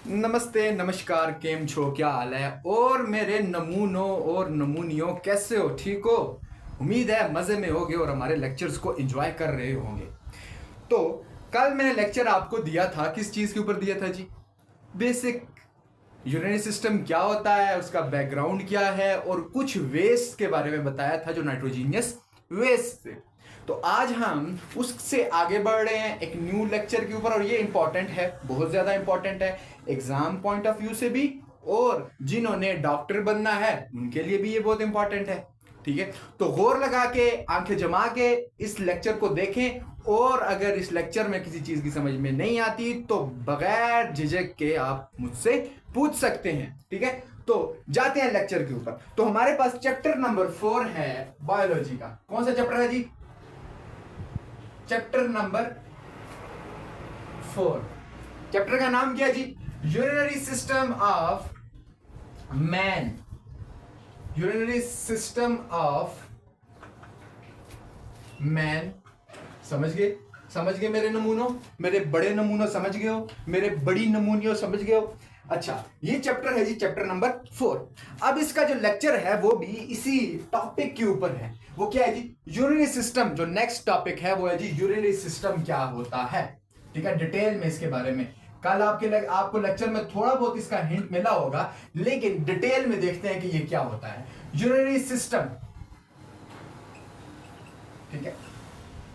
नमस्ते, नमस्कार, केम छो, क्या हाल है? और मेरे नमूनों और नमूनियों कैसे हो? ठीक हो? उम्मीद है मज़े में होगे और हमारे लेक्चर्स को एंजॉय कर रहे होंगे। तो कल मैंने लेक्चर आपको दिया था, किस चीज़ के ऊपर दिया था जी? बेसिक यूरिनरी सिस्टम क्या होता है, उसका बैकग्राउंड क्या है, और कुछ वेस्ट के बारे में बताया था जो नाइट्रोजीनियस वेस्ट थे। तो आज हम उससे आगे बढ़ रहे हैं एक न्यू लेक्चर के ऊपर, और ये इंपॉर्टेंट है, बहुत ज़्यादा इंपॉर्टेंट है एग्जाम पॉइंट ऑफ व्यू से भी, और जिन्होंने डॉक्टर बनना है उनके लिए भी ये बहुत इंपॉर्टेंट है। ठीक है, तो गौर लगा के, आंखें जमा के इस लेक्चर को देखें, और अगर इस लेक्चर में किसी चीज की समझ में नहीं आती तो बगैर झिझक के आप मुझसे पूछ सकते हैं। ठीक है, तो जाते हैं लेक्चर के ऊपर। तो हमारे पास चैप्टर नंबर 4 है बायोलॉजी का। कौन सा चैप्टर है जी? Chapter number 4। चैप्टर का नाम क्या है जी? Urinary system of man. Urinary system of man. समझ गए? समझ गए मेरे नमूनों? मेरे बड़े नमूनों समझ गए हो? मेरे बड़ी नमूनियों समझ गए हो? अच्छा, ये चैप्टर है जी, चैप्टर नंबर 4। अब इसका जो लेक्चर है वो भी इसी टॉपिक के ऊपर है। वो क्या है जी? Urinary system. जो नेक्स्ट टॉपिक है वो है जी यूरिनरी सिस्टम क्या होता है। ठीक है, डिटेल में इसके बारे में कल आपको लेक्चर में थोड़ा बहुत इसका हिंट मिला होगा, लेकिन डिटेल में देखते हैं कि ये क्या होता है यूरिनरी सिस्टम। ठीक है,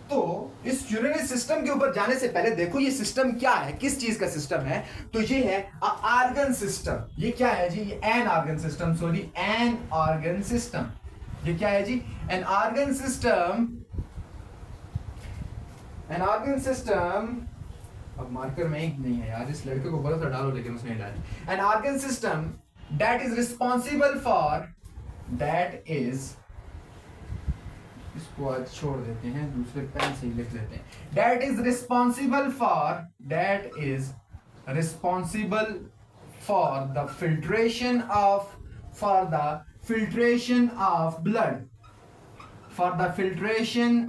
तो इस यूरिनरी सिस्टम के ऊपर जाने से पहले देखो ये सिस्टम क्या है, किस चीज का सिस्टम है। तो ये है ऑर्गन सिस्टम। ये क्या है जी? An organ system, sorry, an organ system. ये क्या है जी? An organ system. An organ system. अब मार्कर में एक नहीं है यार, इस लड़के को बोला था डालो लेकिन उसने डाली। N organ system that is responsible for, that is, इसको आज छोड़ देते हैं, दूसरे पेन से ही लिख लेते हैं। That is responsible for, that is responsible for the filtration of, for the filtration of blood, for the filtration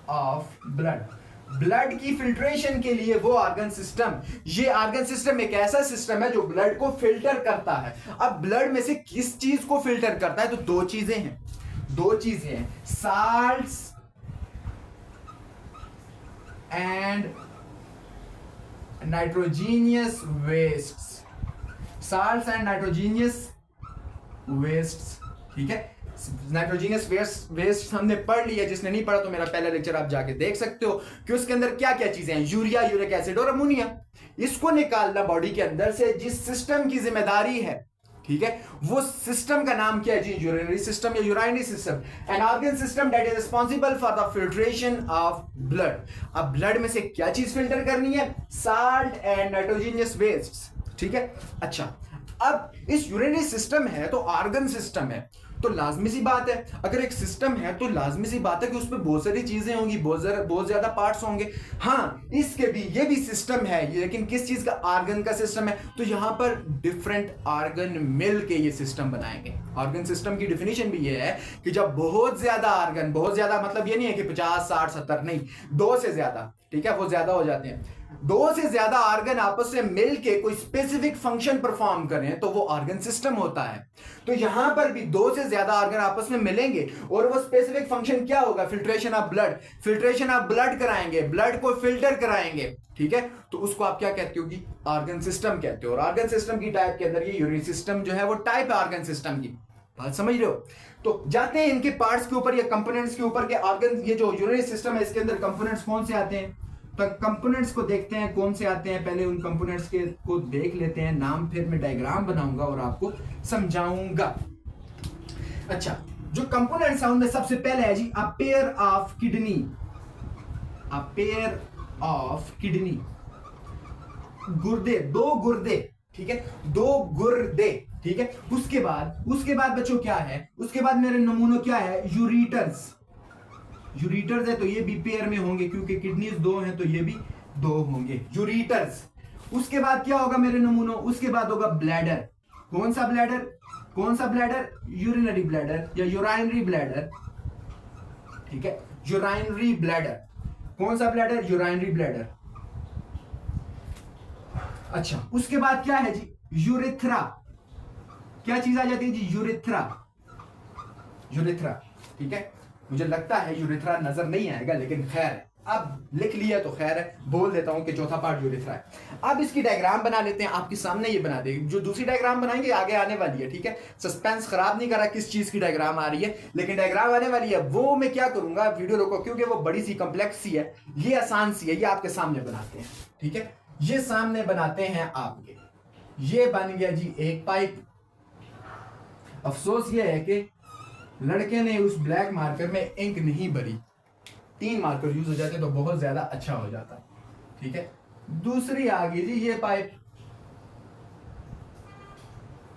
of blood. Blood की फिल्ट्रेशन के लिए वो ऑर्गन सिस्टम, ये ऑर्गन सिस्टम एक ऐसा सिस्टम है जो ब्लड को फिल्टर करता है। अब ब्लड में से किस चीज को फिल्टर करता है? तो दो चीजें हैं, salts and nitrogenous wastes. Salts and nitrogenous wastes. ठीक है, नाइट्रोजीनियस वेस्ट हमने पढ़ लिया। जिसने नहीं पढ़ा तो मेरा पहला लेक्चर आप जाके देख सकते हो कि उसके अंदर क्या क्या चीजें हैं, यूरिया, यूरिक एसिड और अमोनिया। इसको निकालना बॉडी के अंदर से जिस सिस्टम की जिम्मेदारी है, ठीक है, वो सिस्टम का नाम क्या है जी? यूरिनरी सिस्टम या urinary system. An organ system that is responsible for the filtration of blood. अब ब्लड में से क्या चीज फिल्टर करनी है? Salt and nitrogenous waste. ठीक है, अच्छा, अब इस यूरिनरी सिस्टम है तो ऑर्गन सिस्टम है, तो लाजमी सी बात है, अगर एक सिस्टम है तो लाजमी सी बात है कि उसमें बहुत सारी चीजें होंगी, बहुत ज्यादा पार्ट्स होंगे। हाँ, इसके भी, ये भी सिस्टम है, लेकिन किस चीज का? ऑर्गन का सिस्टम है। तो यहां पर डिफरेंट ऑर्गन मिल के ये सिस्टम बनाएंगे। ऑर्गन सिस्टम की डिफिनेशन भी ये है कि जब बहुत ज्यादा ऑर्गन, बहुत ज्यादा मतलब ये नहीं है कि 50, 60, 70, नहीं, दो से ज्यादा, ठीक है, वो ज्यादा हो जाते हैं, दो से ज्यादा ऑर्गन आपस में मिलके कोई स्पेसिफिक फंक्शन परफॉर्म करें तो वो ऑर्गन सिस्टम होता है। तो यहां पर भी दो से ज्यादा ऑर्गन आपस में मिलेंगे और वो स्पेसिफिक फंक्शन क्या होगा? Filtration of blood. Filtration of blood कराएंगे, ब्लड को फिल्टर कराएंगे। ठीक है, तो उसको आप क्या कहते हो कि ऑर्गन सिस्टम कहते हो। और ऑर्गन सिस्टम की टाइप के अंदर ये यूरिनरी सिस्टम जो है वो टाइप है ऑर्गन सिस्टम की। बात समझ रहे हो? तो जाते हैं इनके पार्ट्स के ऊपर या कंपोनेंट्स के ऊपर के ऑर्गन, ये जो यूरिनरी सिस्टम है इसके अंदर कंपोनेंट्स कौन से आते हैं। तो कंपोनेंट्स को देखते हैं कौन से आते हैं। पहले उन कंपोनेंट्स के को देख लेते हैं नाम, फिर मैं डायग्राम बनाऊंगा और आपको समझाऊंगा। अच्छा, जो कंपोनेंट्स हैं उनमें सबसे पहले है जी a pair of kidney. A pair of kidney, गुर्दे, दो गुर्दे। ठीक है, दो गुर्दे। ठीक है, उसके बाद बच्चों क्या है? उसके बाद मेरे नमूनों क्या है? यूरिटर्स। यूरिटर्स है तो ये भी पेयर में होंगे क्योंकि किडनीज दो हैं तो ये भी दो होंगे, यूरिटर्स। उसके बाद क्या होगा मेरे नमूनों? उसके बाद होगा ब्लैडर। कौन सा ब्लैडर? कौन सा ब्लैडर? यूरिनरी ब्लैडर या यूराइनरी ब्लैडर। ठीक है, यूराइनरी ब्लैडर। कौन सा ब्लैडर? Urinary bladder. अच्छा, उसके बाद क्या है जी, यूरेथ्रा। क्या चीज आ जाती है जी, यूरेथ्रा। यूरेथ्रा, ठीक है। मुझे लगता है यूरेथ्रा नजर नहीं आएगा, लेकिन खैर है, अब लिख लिया तो खैर है, बोल देता हूं कि चौथा पार्ट यूरेथ्रा है। अब इसकी डायग्राम बना लेते हैं, आपके सामने ये बना देंगे। जो दूसरी डायग्राम बनाएंगे आगे आने वाली है, ठीक है। सस्पेंस खराब नहीं करा किस चीज की डायग्राम आ रही है, लेकिन डायग्राम आने वाली है। वो मैं क्या करूंगा, वीडियो रोको, क्योंकि वो बड़ी सी कंप्लेक्स सी है, ये आसान सी है। ये आपके सामने बनाते हैं, ठीक है। ये सामने बनाते हैं आपके, ये बन गया जी एक पाइप। अफसोस ये है कि लड़के ने उस ब्लैक मार्कर में इंक नहीं भरी, 3 मार्कर यूज हो जाते तो बहुत ज्यादा अच्छा हो जाता, ठीक है। दूसरी आ गई जी ये पाइप।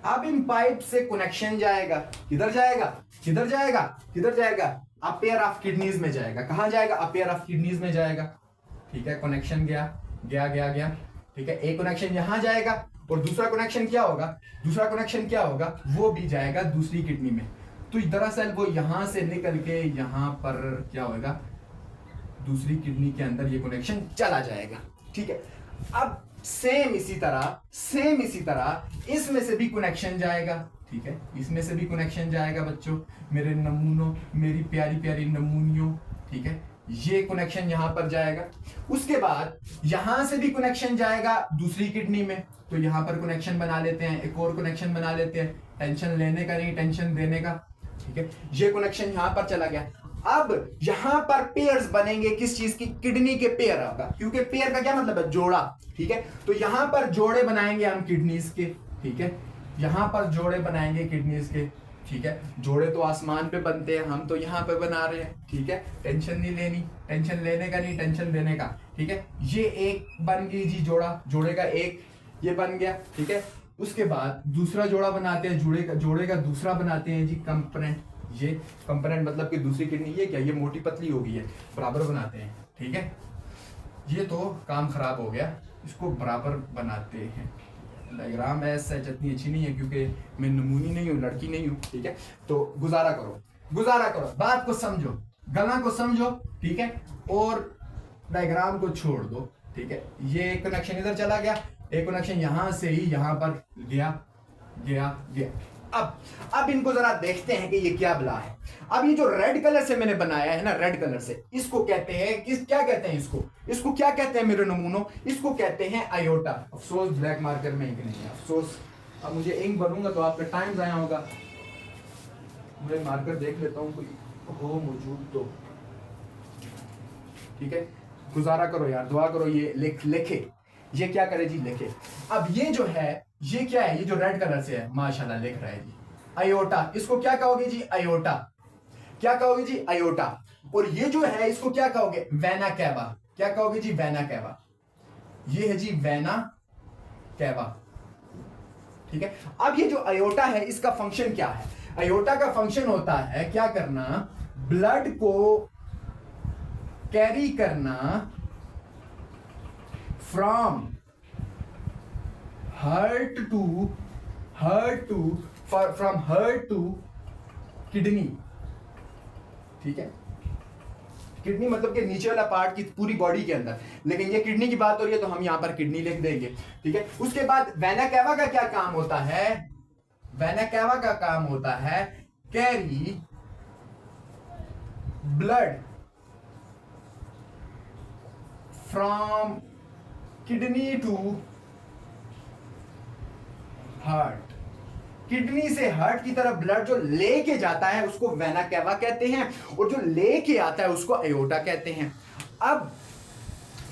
अब इन पाइप से कनेक्शन जाएगा, किधर जाएगा, किधर जाएगा, किधर जाएगा, अपेयर ऑफ किडनीज में जाएगा। कहां जाएगा, अपेयर ऑफ किडनीज में जाएगा, ठीक है। कनेक्शन गया गया गया गया, ठीक है। एक कनेक्शन यहां जाएगा और दूसरा कनेक्शन क्या होगा, दूसरा कनेक्शन क्या होगा, वो भी जाएगा दूसरी किडनी में। तो दरअसल वो यहां से निकल के यहां पर क्या होगा, दूसरी किडनी के अंदर ये कनेक्शन चला जाएगा, ठीक है। अब सेम इसी तरह इसमें से भी कनेक्शन जाएगा, ठीक है। इसमें से भी कनेक्शन जाएगा बच्चों, मेरे नमूनों, मेरी प्यारी प्यारी नमूनियों, ठीक है। ये कनेक्शन यहां पर जाएगा। उसके बाद यहां से भी कनेक्शन जाएगा दूसरी किडनी में, तो यहां पर कनेक्शन बना लेते हैं, एक और कनेक्शन बना लेते हैं, टेंशन लेने का नहीं, टेंशन देने का, ठीक है। ये कनेक्शन यहां पर चला गया। अब यहां पर पेयर्स बनेंगे, किस चीज की, किडनी के पेयर होगा, क्योंकि पेयर का क्या मतलब है, जोड़ा, ठीक है। तो यहां पर जोड़े बनाएंगे हम किडनीज के, ठीक है। यहां पर जोड़े बनाएंगे किडनीज के, ठीक है। जोड़े तो आसमान पे बनते हैं, हम तो यहाँ पे बना रहे हैं, ठीक है। टेंशन नहीं लेनी, टेंशन लेने का नहीं, टेंशन देने का, ठीक है। ये एक बन गई जी जोड़ा, जोड़े का एक ये बन गया, ठीक है। उसके बाद दूसरा जोड़ा बनाते हैं, जोड़े का दूसरा बनाते हैं जी कंपोनेंट। ये कंपोनेंट मतलब कि दूसरी किडनी, ये क्या, ये मोटी पतली हो गई है, बराबर बनाते हैं, ठीक है। ये तो काम खराब हो गया, इसको बराबर बनाते हैं। डायग्राम ऐसा इतनी अच्छी नहीं है, क्योंकि मैं नमूनी नहीं हूँ, लड़की नहीं हूँ, ठीक है। तो गुजारा करो, गुजारा करो, बात को समझो, गला को समझो, ठीक है, और डायग्राम को छोड़ दो, ठीक है। ये कनेक्शन इधर चला गया, एक कनेक्शन यहां से ही यहां पर गया गया गया। अब इनको जरा देखते हैं कि ये क्या बला है। अब ये जो रेड कलर से मैंने बनाया है ना, रेड कलर से, इसको कहते हैं, क्या कहते हैं इसको क्या कहते हैं मेरे नमूनों, इसको कहते हैं आयोटा। अफसोस ब्लैक मार्कर में इंक नहीं है, अफसोस। अब मुझे इंक भरूंगा तो आपका टाइम जाया होगा। मैं मार्कर देख लेता हूं कोई हो मौजूद तो, ठीक है। गुजारा करो यार, दुआ करो, ये लिखे, ये क्या करे जी, लिखे। अब ये जो है, ये क्या है, ये जो रेड कलर से है, माशाल्लाह लिख रहा है जी, आयोटा। इसको क्या कहोगे जी, आयोटा। क्या कहोगे जी, आयोटा। और ये जो है इसको क्या कहोगे, वेना कैवा। क्या कहोगे जी, वेना कैवा। ये है जी वेना कैवा, ठीक है। अब ये जो आयोटा है, इसका फंक्शन क्या है, आयोटा का फंक्शन होता है क्या करना, ब्लड को कैरी करना फ्रॉम हार्ट टू किडनी, ठीक है। किडनी मतलब कि नीचे वाला पार्ट की पूरी बॉडी के अंदर, लेकिन ये किडनी की बात हो रही है तो हम यहां पर किडनी लिख देंगे, ठीक है। उसके बाद वेना कैवा का क्या काम होता है, वेना कैवा का काम होता है carry blood from kidney to heart. Kidney से हार्ट की तरफ ब्लड जो लेके जाता है उसको वेना कैवा कहते हैं, और जो लेके आता है उसको आयोटा कहते हैं। अब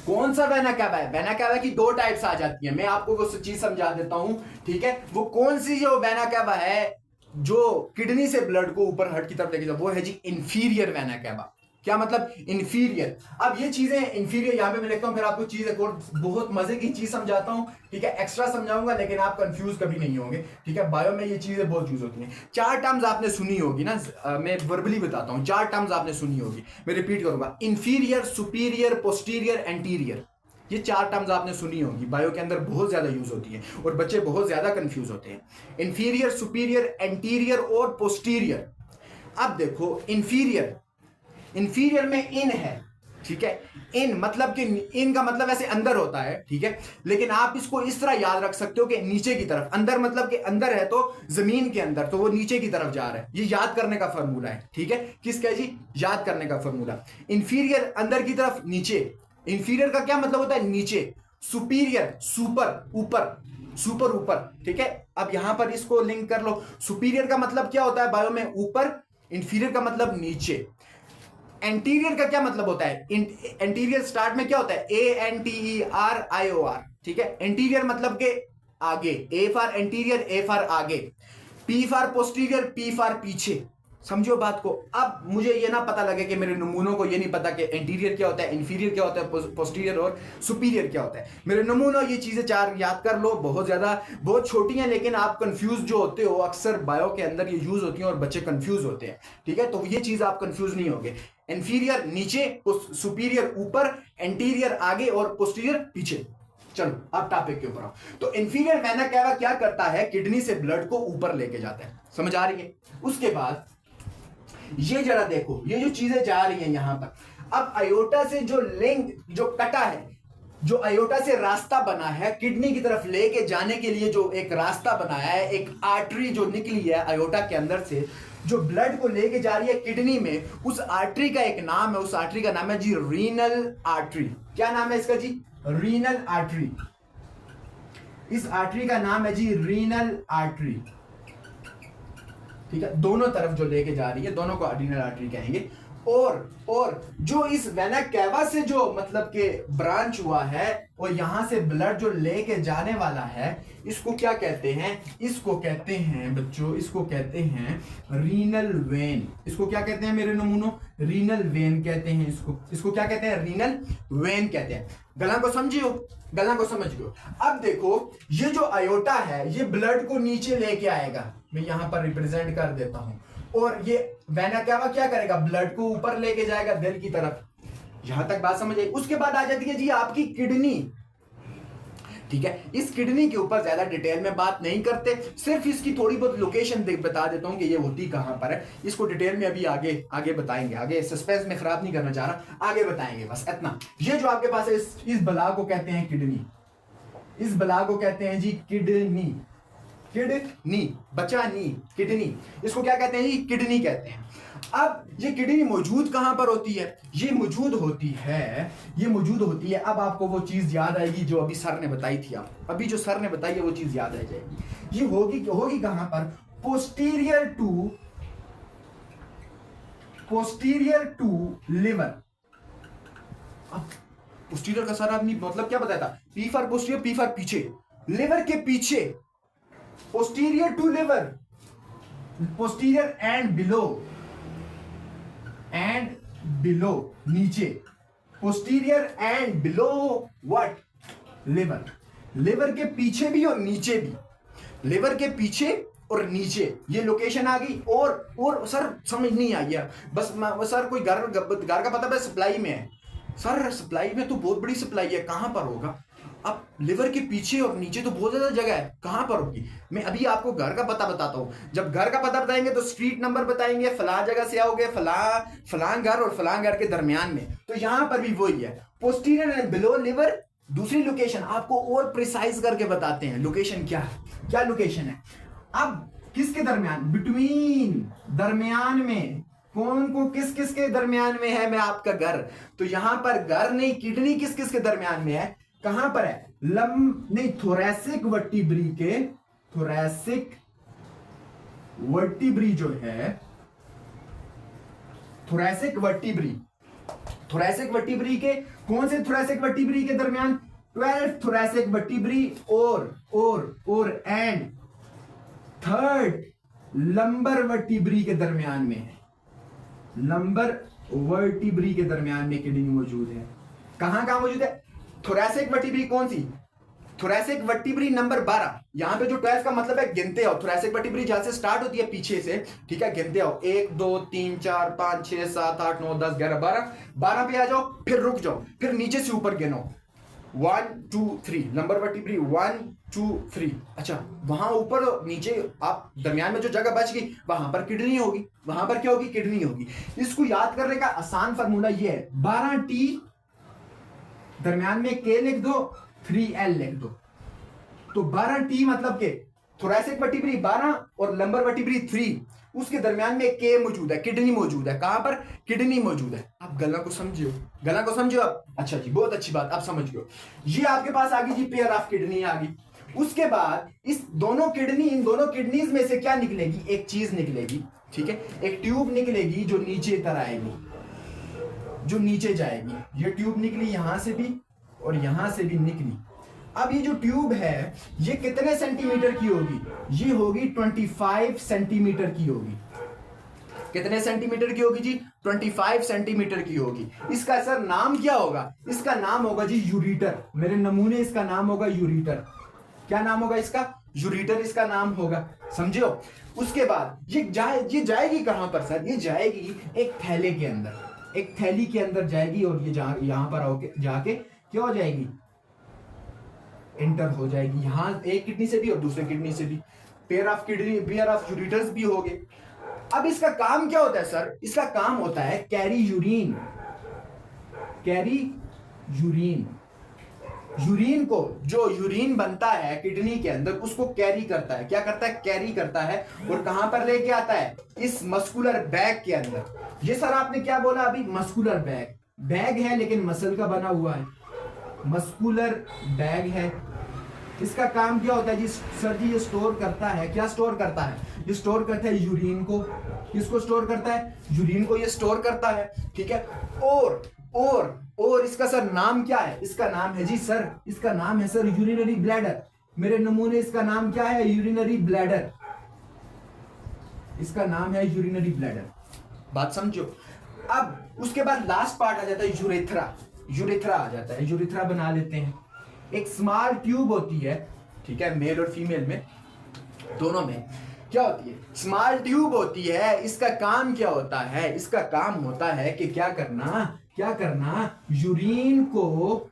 कौन सा वेना कैवा है, वेना कैवा की 2 टाइप्स आ जाती है, मैं आपको वो चीज समझा देता हूं, ठीक है। वो कौन सी जो वेना कैवा है जो किडनी से ब्लड को ऊपर हार्ट की तरफ लेके जाता है, वो है जी इंफीरियर वेना कैवा। क्या मतलब, इंफीरियर। अब ये चीजें इंफीरियर यहां पे मैं लिखता हूं, फिर आपको चीज एक और बहुत मजे की चीज समझाता हूं, ठीक है। एक्स्ट्रा समझाऊंगा लेकिन आप कंफ्यूज कभी नहीं होंगे, ठीक है। बायो में ये चीजें बहुत यूज होती हैं। 4 टर्म्स आपने सुनी होगी ना, मैं वर्बली बताता हूं, 4 टर्म्स आपने सुनी होगी, मैं रिपीट करूंगा, इंफीरियर, सुपीरियर, पोस्टीरियर, एंटीरियर। ये 4 टर्म्स आपने सुनी होगी, बायो के अंदर बहुत ज्यादा यूज होती है और बच्चे बहुत ज्यादा कंफ्यूज होते हैं। इंफीरियर, सुपीरियर, एंटीरियर और पोस्टीरियर। अब देखो इंफीरियर में इन है, ठीक है। इन मतलब कि इन का मतलब ऐसे अंदर होता है, ठीक है, लेकिन आप इसको इस तरह याद रख सकते हो कि नीचे की तरफ, अंदर मतलब कि अंदर है तो जमीन के अंदर, तो वो नीचे की तरफ जा रहा है। ये याद करने का फॉर्मूला है, ठीक है। किसका जी? याद करने का फॉर्मूला। इंफीरियर अंदर की तरफ, नीचे। इंफीरियर का क्या मतलब होता है? नीचे। सुपीरियर सुपर, ऊपर, सुपर ऊपर, ठीक है। अब यहां पर इसको लिंक कर लो। सुपीरियर का मतलब क्या होता है बायो में? ऊपर। इंफीरियर का मतलब नीचे। एंटीरियर का क्या मतलब होता है? एंटीरियर स्टार्ट में क्या होता है? ANTERIOR, ठीक है। एंटीरियर मतलब के आगे, A for anterior, A for आगे, P for posterior, P for पीछे। समझो बात को। अब मुझे ये ना पता लगे कि मेरे नमूनों को ये नहीं पता कि एंटीरियर क्या होता है, इंफीरियर क्या होता है, पोस्टीरियर और सुपीरियर क्या होता है। मेरे नमूनों ये चीजें चार याद कर लो। बहुत ज्यादा, बहुत छोटी हैं, लेकिन आप कंफ्यूज जो होते हो, अक्सर बायो के अंदर ये यूज होती हैं और बच्चे कंफ्यूज होते हैं, ठीक है। तो ये चीज आप कंफ्यूज नहीं होगे। इंफीरियर नीचे, सुपीरियर ऊपर, एंटीरियर आगे और पोस्टीरियर पीछे। चलो अब टॉपिक के ऊपर आओ। तो इंफीरियर वेना कैवा क्या करता है? किडनी से ब्लड को ऊपर लेके जाता है। समझ आ रही है? उसके बाद ये जरा देखो, ये जो चीजें जा रही हैं यहां पर, अब अयोटा से जो लिंक जो कटा है, जो अयोटा से रास्ता बना है किडनी की तरफ लेके जाने के लिए, जो एक रास्ता बनाया है, एक आर्टरी जो निकली है अयोटा के अंदर से, जो ब्लड को लेके जा रही है किडनी में, उस आर्टरी का एक नाम है, उस आर्टरी का नाम है जी रीनल आर्टरी। क्या नाम है इसका जी? Renal artery. इस आर्टरी का नाम है जी रीनल आर्टरी, ठीक है। दोनों तरफ जो लेके जा रही है, दोनों को रीनल आर्टरी कहेंगे। और जो इस वेना कैवा से जो मतलब के ब्रांच हुआ है, और यहां से ब्लड जो लेके जाने वाला है, इसको क्या कहते हैं? इसको कहते हैं बच्चों, इसको कहते हैं रीनल वेन। इसको क्या कहते हैं मेरे नमूनों? रीनल वेन कहते हैं इसको। इसको क्या कहते हैं? रीनल वेन कहते हैं। गला को समझियो, गला को समझियो। अब देखो, ये जो अयोटा है, ये ब्लड को नीचे लेके आएगा। मैं यहां पर रिप्रेजेंट कर देता हूं। और ये वेना कैवा क्या करेगा? ब्लड को ऊपर लेके जाएगा दिल की तरफ। यहां तक बात समझ आई? उसके बाद आ जाती है जी आपकी किडनी, ठीक है। इस किडनी के ऊपर ज्यादा डिटेल में बात नहीं करते, सिर्फ इसकी थोड़ी बहुत लोकेशन बता देता हूं कि ये होती कहां पर है। इसको डिटेल में अभी आगे आगे बताएंगे, आगे सस्पेंस में खराब नहीं करना चाह रहा, आगे बताएंगे, बस इतना। ये जो आपके पास है, इस बला को कहते हैं किडनी। इस बला को कहते हैं जी किडनी। किडनी, बचा नी, किडनी। इसको क्या कहते हैं जी? किडनी कहते हैं। अब ये किडनी मौजूद कहां पर होती है? ये मौजूद होती है, ये मौजूद होती है। अब आपको वो चीज याद आएगी जो अभी सर ने बताई थी। आप अभी जो सर ने बताई है वो चीज याद आ जाएगी। ये होगी कहां पर? Posterior to liver. अब पोस्टीरियर का सर आपने मतलब क्या बताया था? P for posterior, P for पीछे, लिवर के पीछे। Posterior to liver, posterior and below, नीचे। Posterior and below what? Liver. Liver के पीछे भी और नीचे भी, लिवर के पीछे और नीचे, ये लोकेशन आ गई। और सर समझ नहीं आई है, बस सर कोई घर का पता है? सप्लाई में है सर, सप्लाई में तो बहुत बड़ी सप्लाई है, कहां पर होगा? अब लिवर के पीछे और नीचे तो बहुत ज्यादा जगह है, कहां पर होगी? मैं अभी आपको घर का पता बताता हूं। जब घर का पता बताएंगे तो स्ट्रीट नंबर बताएंगे, फलां जगह से आओगे, फलां घर और फलां घर के दरमियान में। तो यहां पर भी वही है, पोस्टीरियर एंड बिलो लिवर। दूसरी लोकेशन आपको और प्रिसाइज करके बताते हैं, लोकेशन क्या है, क्या लोकेशन है। अब किसके दरमियान? बिटवीन, दरमियान में। कौन को किस किस के दरमियान में है? मैं आपका घर। तो यहां पर घर नहीं, किडनी किस किस के दरमियान में है? कहां पर है? नहीं, थोरैसिक वर्टिब्री के, थोरैसिक वर्टिब्री जो है, थोरैसिक वर्टिब्री, थोरैसिक वर्टिब्री के कौन से थोरैसिक वर्टिब्री के दरमियान? 12 थोरैसिक वर्टिब्री और एंड 3rd लंबर वर्टिब्री के दरमियान में है। लंबर वर्टिब्री के दरमियान में किडनी मौजूद है। कहां मौजूद है? थोरैसिक वर्टिब्री कौन सी? Thoracic vertebrae number 12। यहां पे जो 12 का मतलब है गिनते हो। थोरैसिक वर्टिब्री जहां से स्टार्ट होती है पीछे से, ठीक है, गिनते हो 1 2 3 4 5 6 7 8 9 10 11 12 पे आ जाओ, फिर रुक जाओ, फिर नीचे से ऊपर गिनो। 1 2 3 लंबर वर्टिब्री 1 2 3। अच्छा, वहां ऊपर नीचे आप दरमियान में जो जगह बच गई वहां पर किडनी होगी, वहां पर क्या होगी? किडनी होगी। इसको याद करने का आसान फार्मूला ये है, 12T दरमियान में K लिख दो, 3L लिख दो। तो 12T मतलब के थोरैसिक वर्टिब्री 12 और लंबर वर्टिब्री 3, उसके दरमियान में के मौजूद है, किडनी मौजूद है। कहां पर? किडनी मौजूद है। आप गला को समझियो, गला को समझो आप। अच्छा जी, बहुत अच्छी बात, आप समझ गए। ये आपके पास आ गई जी पेयर ऑफ किडनी आ गई। उसके बाद इस दोनों किडनी, इन दोनों किडनीज में से क्या निकलेगी? एक चीज निकलेगी, ठीक है, एक ट्यूब निकलेगी जो नीचे तरह आएगी, जो नीचे जाएगी। ये ट्यूब निकली यहां से भी और यहां से भी निकली। अब ये जो ट्यूब है ये कितने सेंटीमीटर की होगी? ये होगी 25 सेंटीमीटर की होगी। कितने सेंटीमीटर की होगी जी? 25 सेंटीमीटर की होगी। इसका सर नाम क्या होगा? इसका नाम होगा जी यूरेटर। मेरे नमूने इसका नाम होगा यूरेटर। क्या नाम होगा इसका? यूरेटर इसका नाम होगा, समझो। उसके बाद ये जाएगी कहां पर सर? ये जाएगी एक थैले के अंदर, एक थैली के अंदर जाएगी और ये यहां पर होके जाके क्या हो जाएगी? एंटर हो जाएगी। यहां एक किडनी से भी और दूसरे किडनी से भी pair of kidney, pair of ureters भी हो गए। अब इसका काम क्या होता है सर? इसका काम होता है carry urine. Carry urine, urine को, जो यूरिन बनता है किडनी के अंदर उसको कैरी करता है। क्या करता है? कैरी करता है। और कहां पर लेके आता है? इस मस्कुलर बैग के अंदर। ये सर आपने क्या बोला अभी? Muscular bag. बैग है लेकिन मसल का बना हुआ है, मस्कुलर बैग है। इसका काम क्या होता है जी? सर जी ये स्टोर करता है, क्या स्टोर करता है? ये स्टोर करता है यूरिन को। किसको स्टोर करता है? यूरिन को ये स्टोर करता है, ठीक है। और इसका सर नाम क्या है? इसका नाम है जी सर, इसका नाम है सर यूरिनरी ब्लैडर। मेरे नमूने इसका नाम क्या है? Urinary bladder. इसका नाम है यूरिनरी ब्लैडर। बात समझो। अब उसके बाद लास्ट पार्ट आ जाता है यूरेथ्रा। यूरेथ्रा आ जाता है, यूरेथ्रा बना लेते हैं। एक स्मॉल ट्यूब होती है, ठीक है, मेल और फीमेल में, दोनों में क्या होती है? स्मॉल ट्यूब होती है। इसका काम क्या होता है? इसका काम होता है कि क्या करना, यूरिन को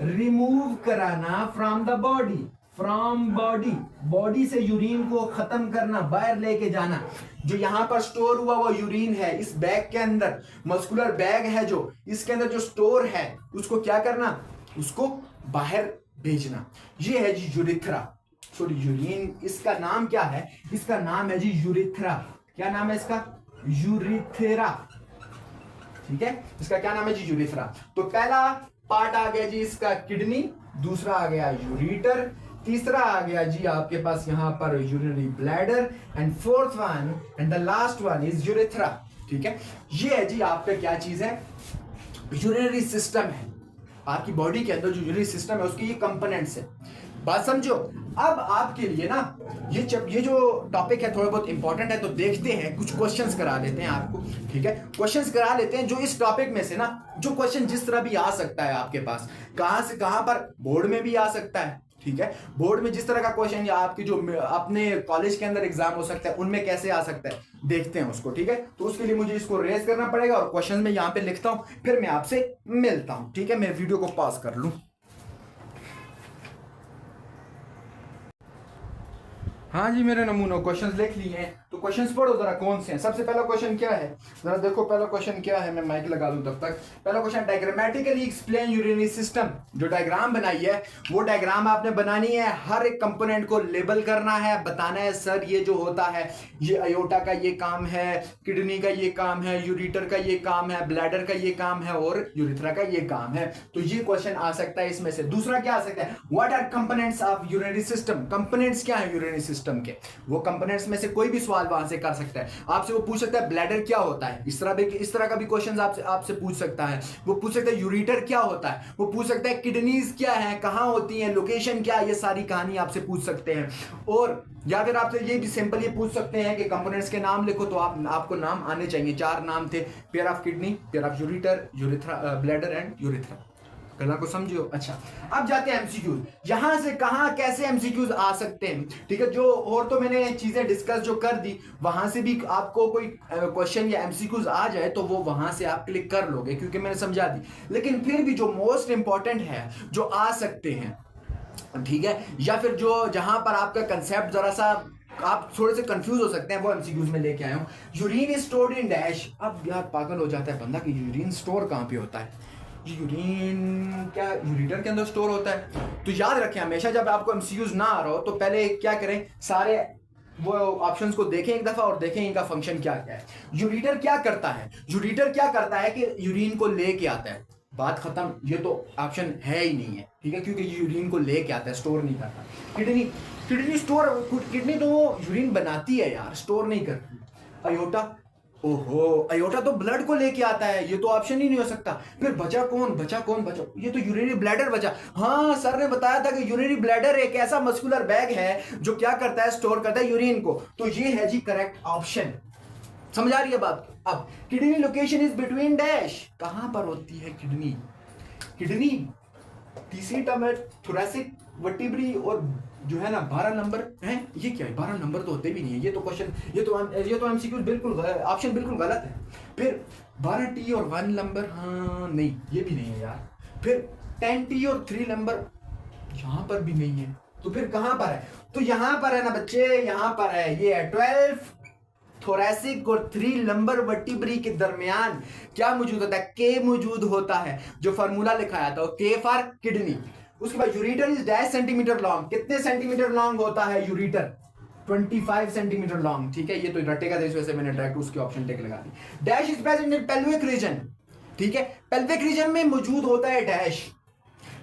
रिमूव कराना from the body, from body से यूरिन को खत्म करना, बाहर लेके जाना। जो यहां पर स्टोर हुआ वो यूरिन है इस बैग के अंदर, मस्कुलर बैग है जो, इसके अंदर जो स्टोर है उसको क्या करना? उसको बाहर भेजना। ये है जी यूरेथ्रा, सॉरी यूरिन। इसका नाम क्या है? इसका नाम है जी यूरेथ्रा। क्या नाम है इसका? यूरेथ्रा, ठीक है। इसका क्या नाम है जी? यूरेथ्रा। तो पहला पार्ट आ गया जी इसका किडनी, दूसरा आ गया यूरेटर, तीसरा आ गया जी आपके पास यहां पर urinary bladder, and fourth one and the last one is urethra, ठीक है। ये है जी आपका क्या चीज है? यूरिनरी सिस्टम है। आपकी बॉडी के अंदर जो यूरिनरी सिस्टम है उसके ये कंपोनेंट्स है। बात समझो। अब आपके लिए ना ये जो टॉपिक है थोड़ा बहुत इंपॉर्टेंट है, तो देखते हैं कुछ क्वेश्चंस करा लेते हैं आपको, ठीक है। क्वेश्चंस करा लेते हैं जो इस टॉपिक में से ना, जो क्वेश्चन जिस तरह भी आ सकता है आपके पास, कहां से कहां पर, बोर्ड में भी आ सकता है, ठीक है। बोर्ड में जिस तरह का क्वेश्चन या आपकी जो अपने कॉलेज के अंदर एग्जाम हो सकता है उनमें कैसे आ सकता है, देखते हैं उसको, ठीक है। तो उसके लिए मुझे इसको रेज करना पड़ेगा और क्वेश्चन में यहाँ पे लिखता हूँ, फिर मैं आपसे मिलता हूँ, ठीक है। मैं वीडियो को पॉज कर लूँ। हाँ जी, मेरे नमूनों क्वेश्चंस लिख लिए हैं, तो क्वेश्चंस पढ़ो जरा कौन से हैं। सबसे पहला क्वेश्चन क्या है, जरा देखो पहला क्वेश्चन क्या है। मैं माइक लगा दूं तब तक। पहला question, diagrammatically explain urinary system. जो डायग्राम बनाई है वो डायग्राम आपने बनानी है, हर एक कंपोनेंट को लेबल करना है, बताना है सर ये जो होता है ये अयोटा का ये काम है, किडनी का ये काम है, यूरेटर का ये काम है, ब्लैडर का ये काम है और यूरेथ्रा का ये काम है। तो ये क्वेश्चन आ सकता है इसमें से। दूसरा क्या आ सकता है, what are components of urinary system. Components क्या है यूरिनरी सिस्टम के, वो कंपोनेंट्स में से कोई भी सवाल वहां से कर सकता है आपसे। वो पूछ सकता है ब्लैडर क्या होता है, इस तरह का भी क्वेश्चन आपसे पूछ सकता है। वो पूछ सकता है यूरेटर क्या होता है, वो पूछ सकता है किडनीज क्या है, कहां होती हैं, लोकेशन क्या है, ये सारी कहानी आपसे पूछ सकते हैं। और या फिर आपसे ये भी सिंपल ये पूछ सकते हैं कि कंपोनेंट्स के नाम लिखो, तो आपको नाम आने चाहिए। 4 नाम थे, pair of kidney, pair of ureter, urethra, bladder and urethra. गला को समझियो। अच्छा, अब जाते हैं एमसीक्यूज। यहां से कहां कैसे एमसीक्यूज आ सकते हैं, ठीक है। जो और तो मैंने चीजें डिस्कस जो कर दी, वहां से भी आपको कोई क्वेश्चन या एमसीक्यूज आ जाए तो वो वहां से आप क्लिक कर लोगे, क्योंकि मैंने समझा दी। लेकिन फिर भी जो मोस्ट इंपॉर्टेंट है जो आ सकते हैं, ठीक है, या फिर जो जहां पर आपका कंसेप्ट जरा सा आप थोड़े से कंफ्यूज हो सकते हैं, वो एमसीक्यूज में लेके आया हूं। Urine is stored in dash. अब यार पागल हो जाता है बंदा कि यूरिन स्टोर कहां पे होता है। यूरिन क्या यूरिटर के अंदर स्टोर होता है? तो याद रखें हमेशा जब आपको एमसीक्यूज ना आ रहा हो तो पहले क्या करें, सारे वो ऑप्शंस को देखें एक दफा और देखें इनका फंक्शन क्या क्या है। यूरिटर क्या करता है? यूरिटर क्या करता है कि यूरिन को लेके आता है, बात खत्म। ये तो ऑप्शन है ही नहीं है, ठीक है, क्योंकि यूरिन को लेके आता है, स्टोर नहीं करता। किडनी, किडनी स्टोर, किडनी तो यूरिन बनाती है यार, स्टोर नहीं करती। अयोटा, ओहो अयोटा तो ब्लड को लेके आता है, ये तो ऑप्शन ही नहीं हो सकता। फिर बचा कौन, बचा कौन, बचा ये तो यूरिनरी ब्लैडर बचा। हाँ सर ने बताया था कि यूरिनरी ब्लैडर एक ऐसा मस्कुलर बैग है जो क्या करता है, स्टोर करता है यूरिन को। तो ये है जी करेक्ट ऑप्शन। समझ आ रही है बात? अब kidney location is between dash, कहां पर होती है किडनी? किडनी तीसरी टर्म है थोरैसिक वर्टिब्री, और जो है ना 12 नंबर है, ये क्या है 12 नंबर तो होते भी नहीं है। ये तो क्वेश्चन, ये तो एमसीक्यू बिल्कुल ऑप्शन बिल्कुल गलत है। फिर 12T और 1 नंबर, हाँ नहीं ये भी नहीं है यार। फिर 10T और 3 नंबर यहां पर भी नहीं है। तो फिर कहां पर है? तो यहां पर है ना बच्चे, यहां पर है, ये है 12 थोरैसिक और 3 नंबर वर्टिब्री के दरमियान क्या मौजूद होता है? के मौजूद होता है, जो फार्मूला लिखाया था के फॉर किडनी। उसके बाद ureter is dash centimetre long, कितने सेंटीमीटर लॉन्ग होता है यूरिटर? 25 सेंटीमीटर लॉन्ग, ठीक है। ये तो रटेगा तो इस वजह से मैंने डायरेक्ट उसकी ऑप्शन टेक लगा दी। Dash is present in pelvic region, ठीक है, पेल्विक रीजन में मौजूद होता है डैश।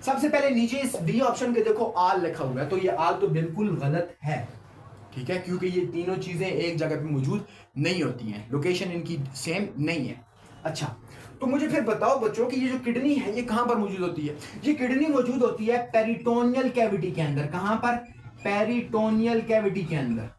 सबसे पहले नीचे इस डी ऑप्शन के देखो आल लिखा हुआ है, तो ये आल तो बिल्कुल गलत है, ठीक है, क्योंकि ये तीनों चीजें एक जगह पे मौजूद नहीं होती हैं, लोकेशन इनकी सेम नहीं है। अच्छा, तो मुझे फिर बताओ बच्चों कि ये जो किडनी है ये कहां पर मौजूद होती है? ये किडनी मौजूद होती है पेरिटोनियल कैविटी के अंदर। कहां पर? पेरिटोनियल कैविटी के अंदर।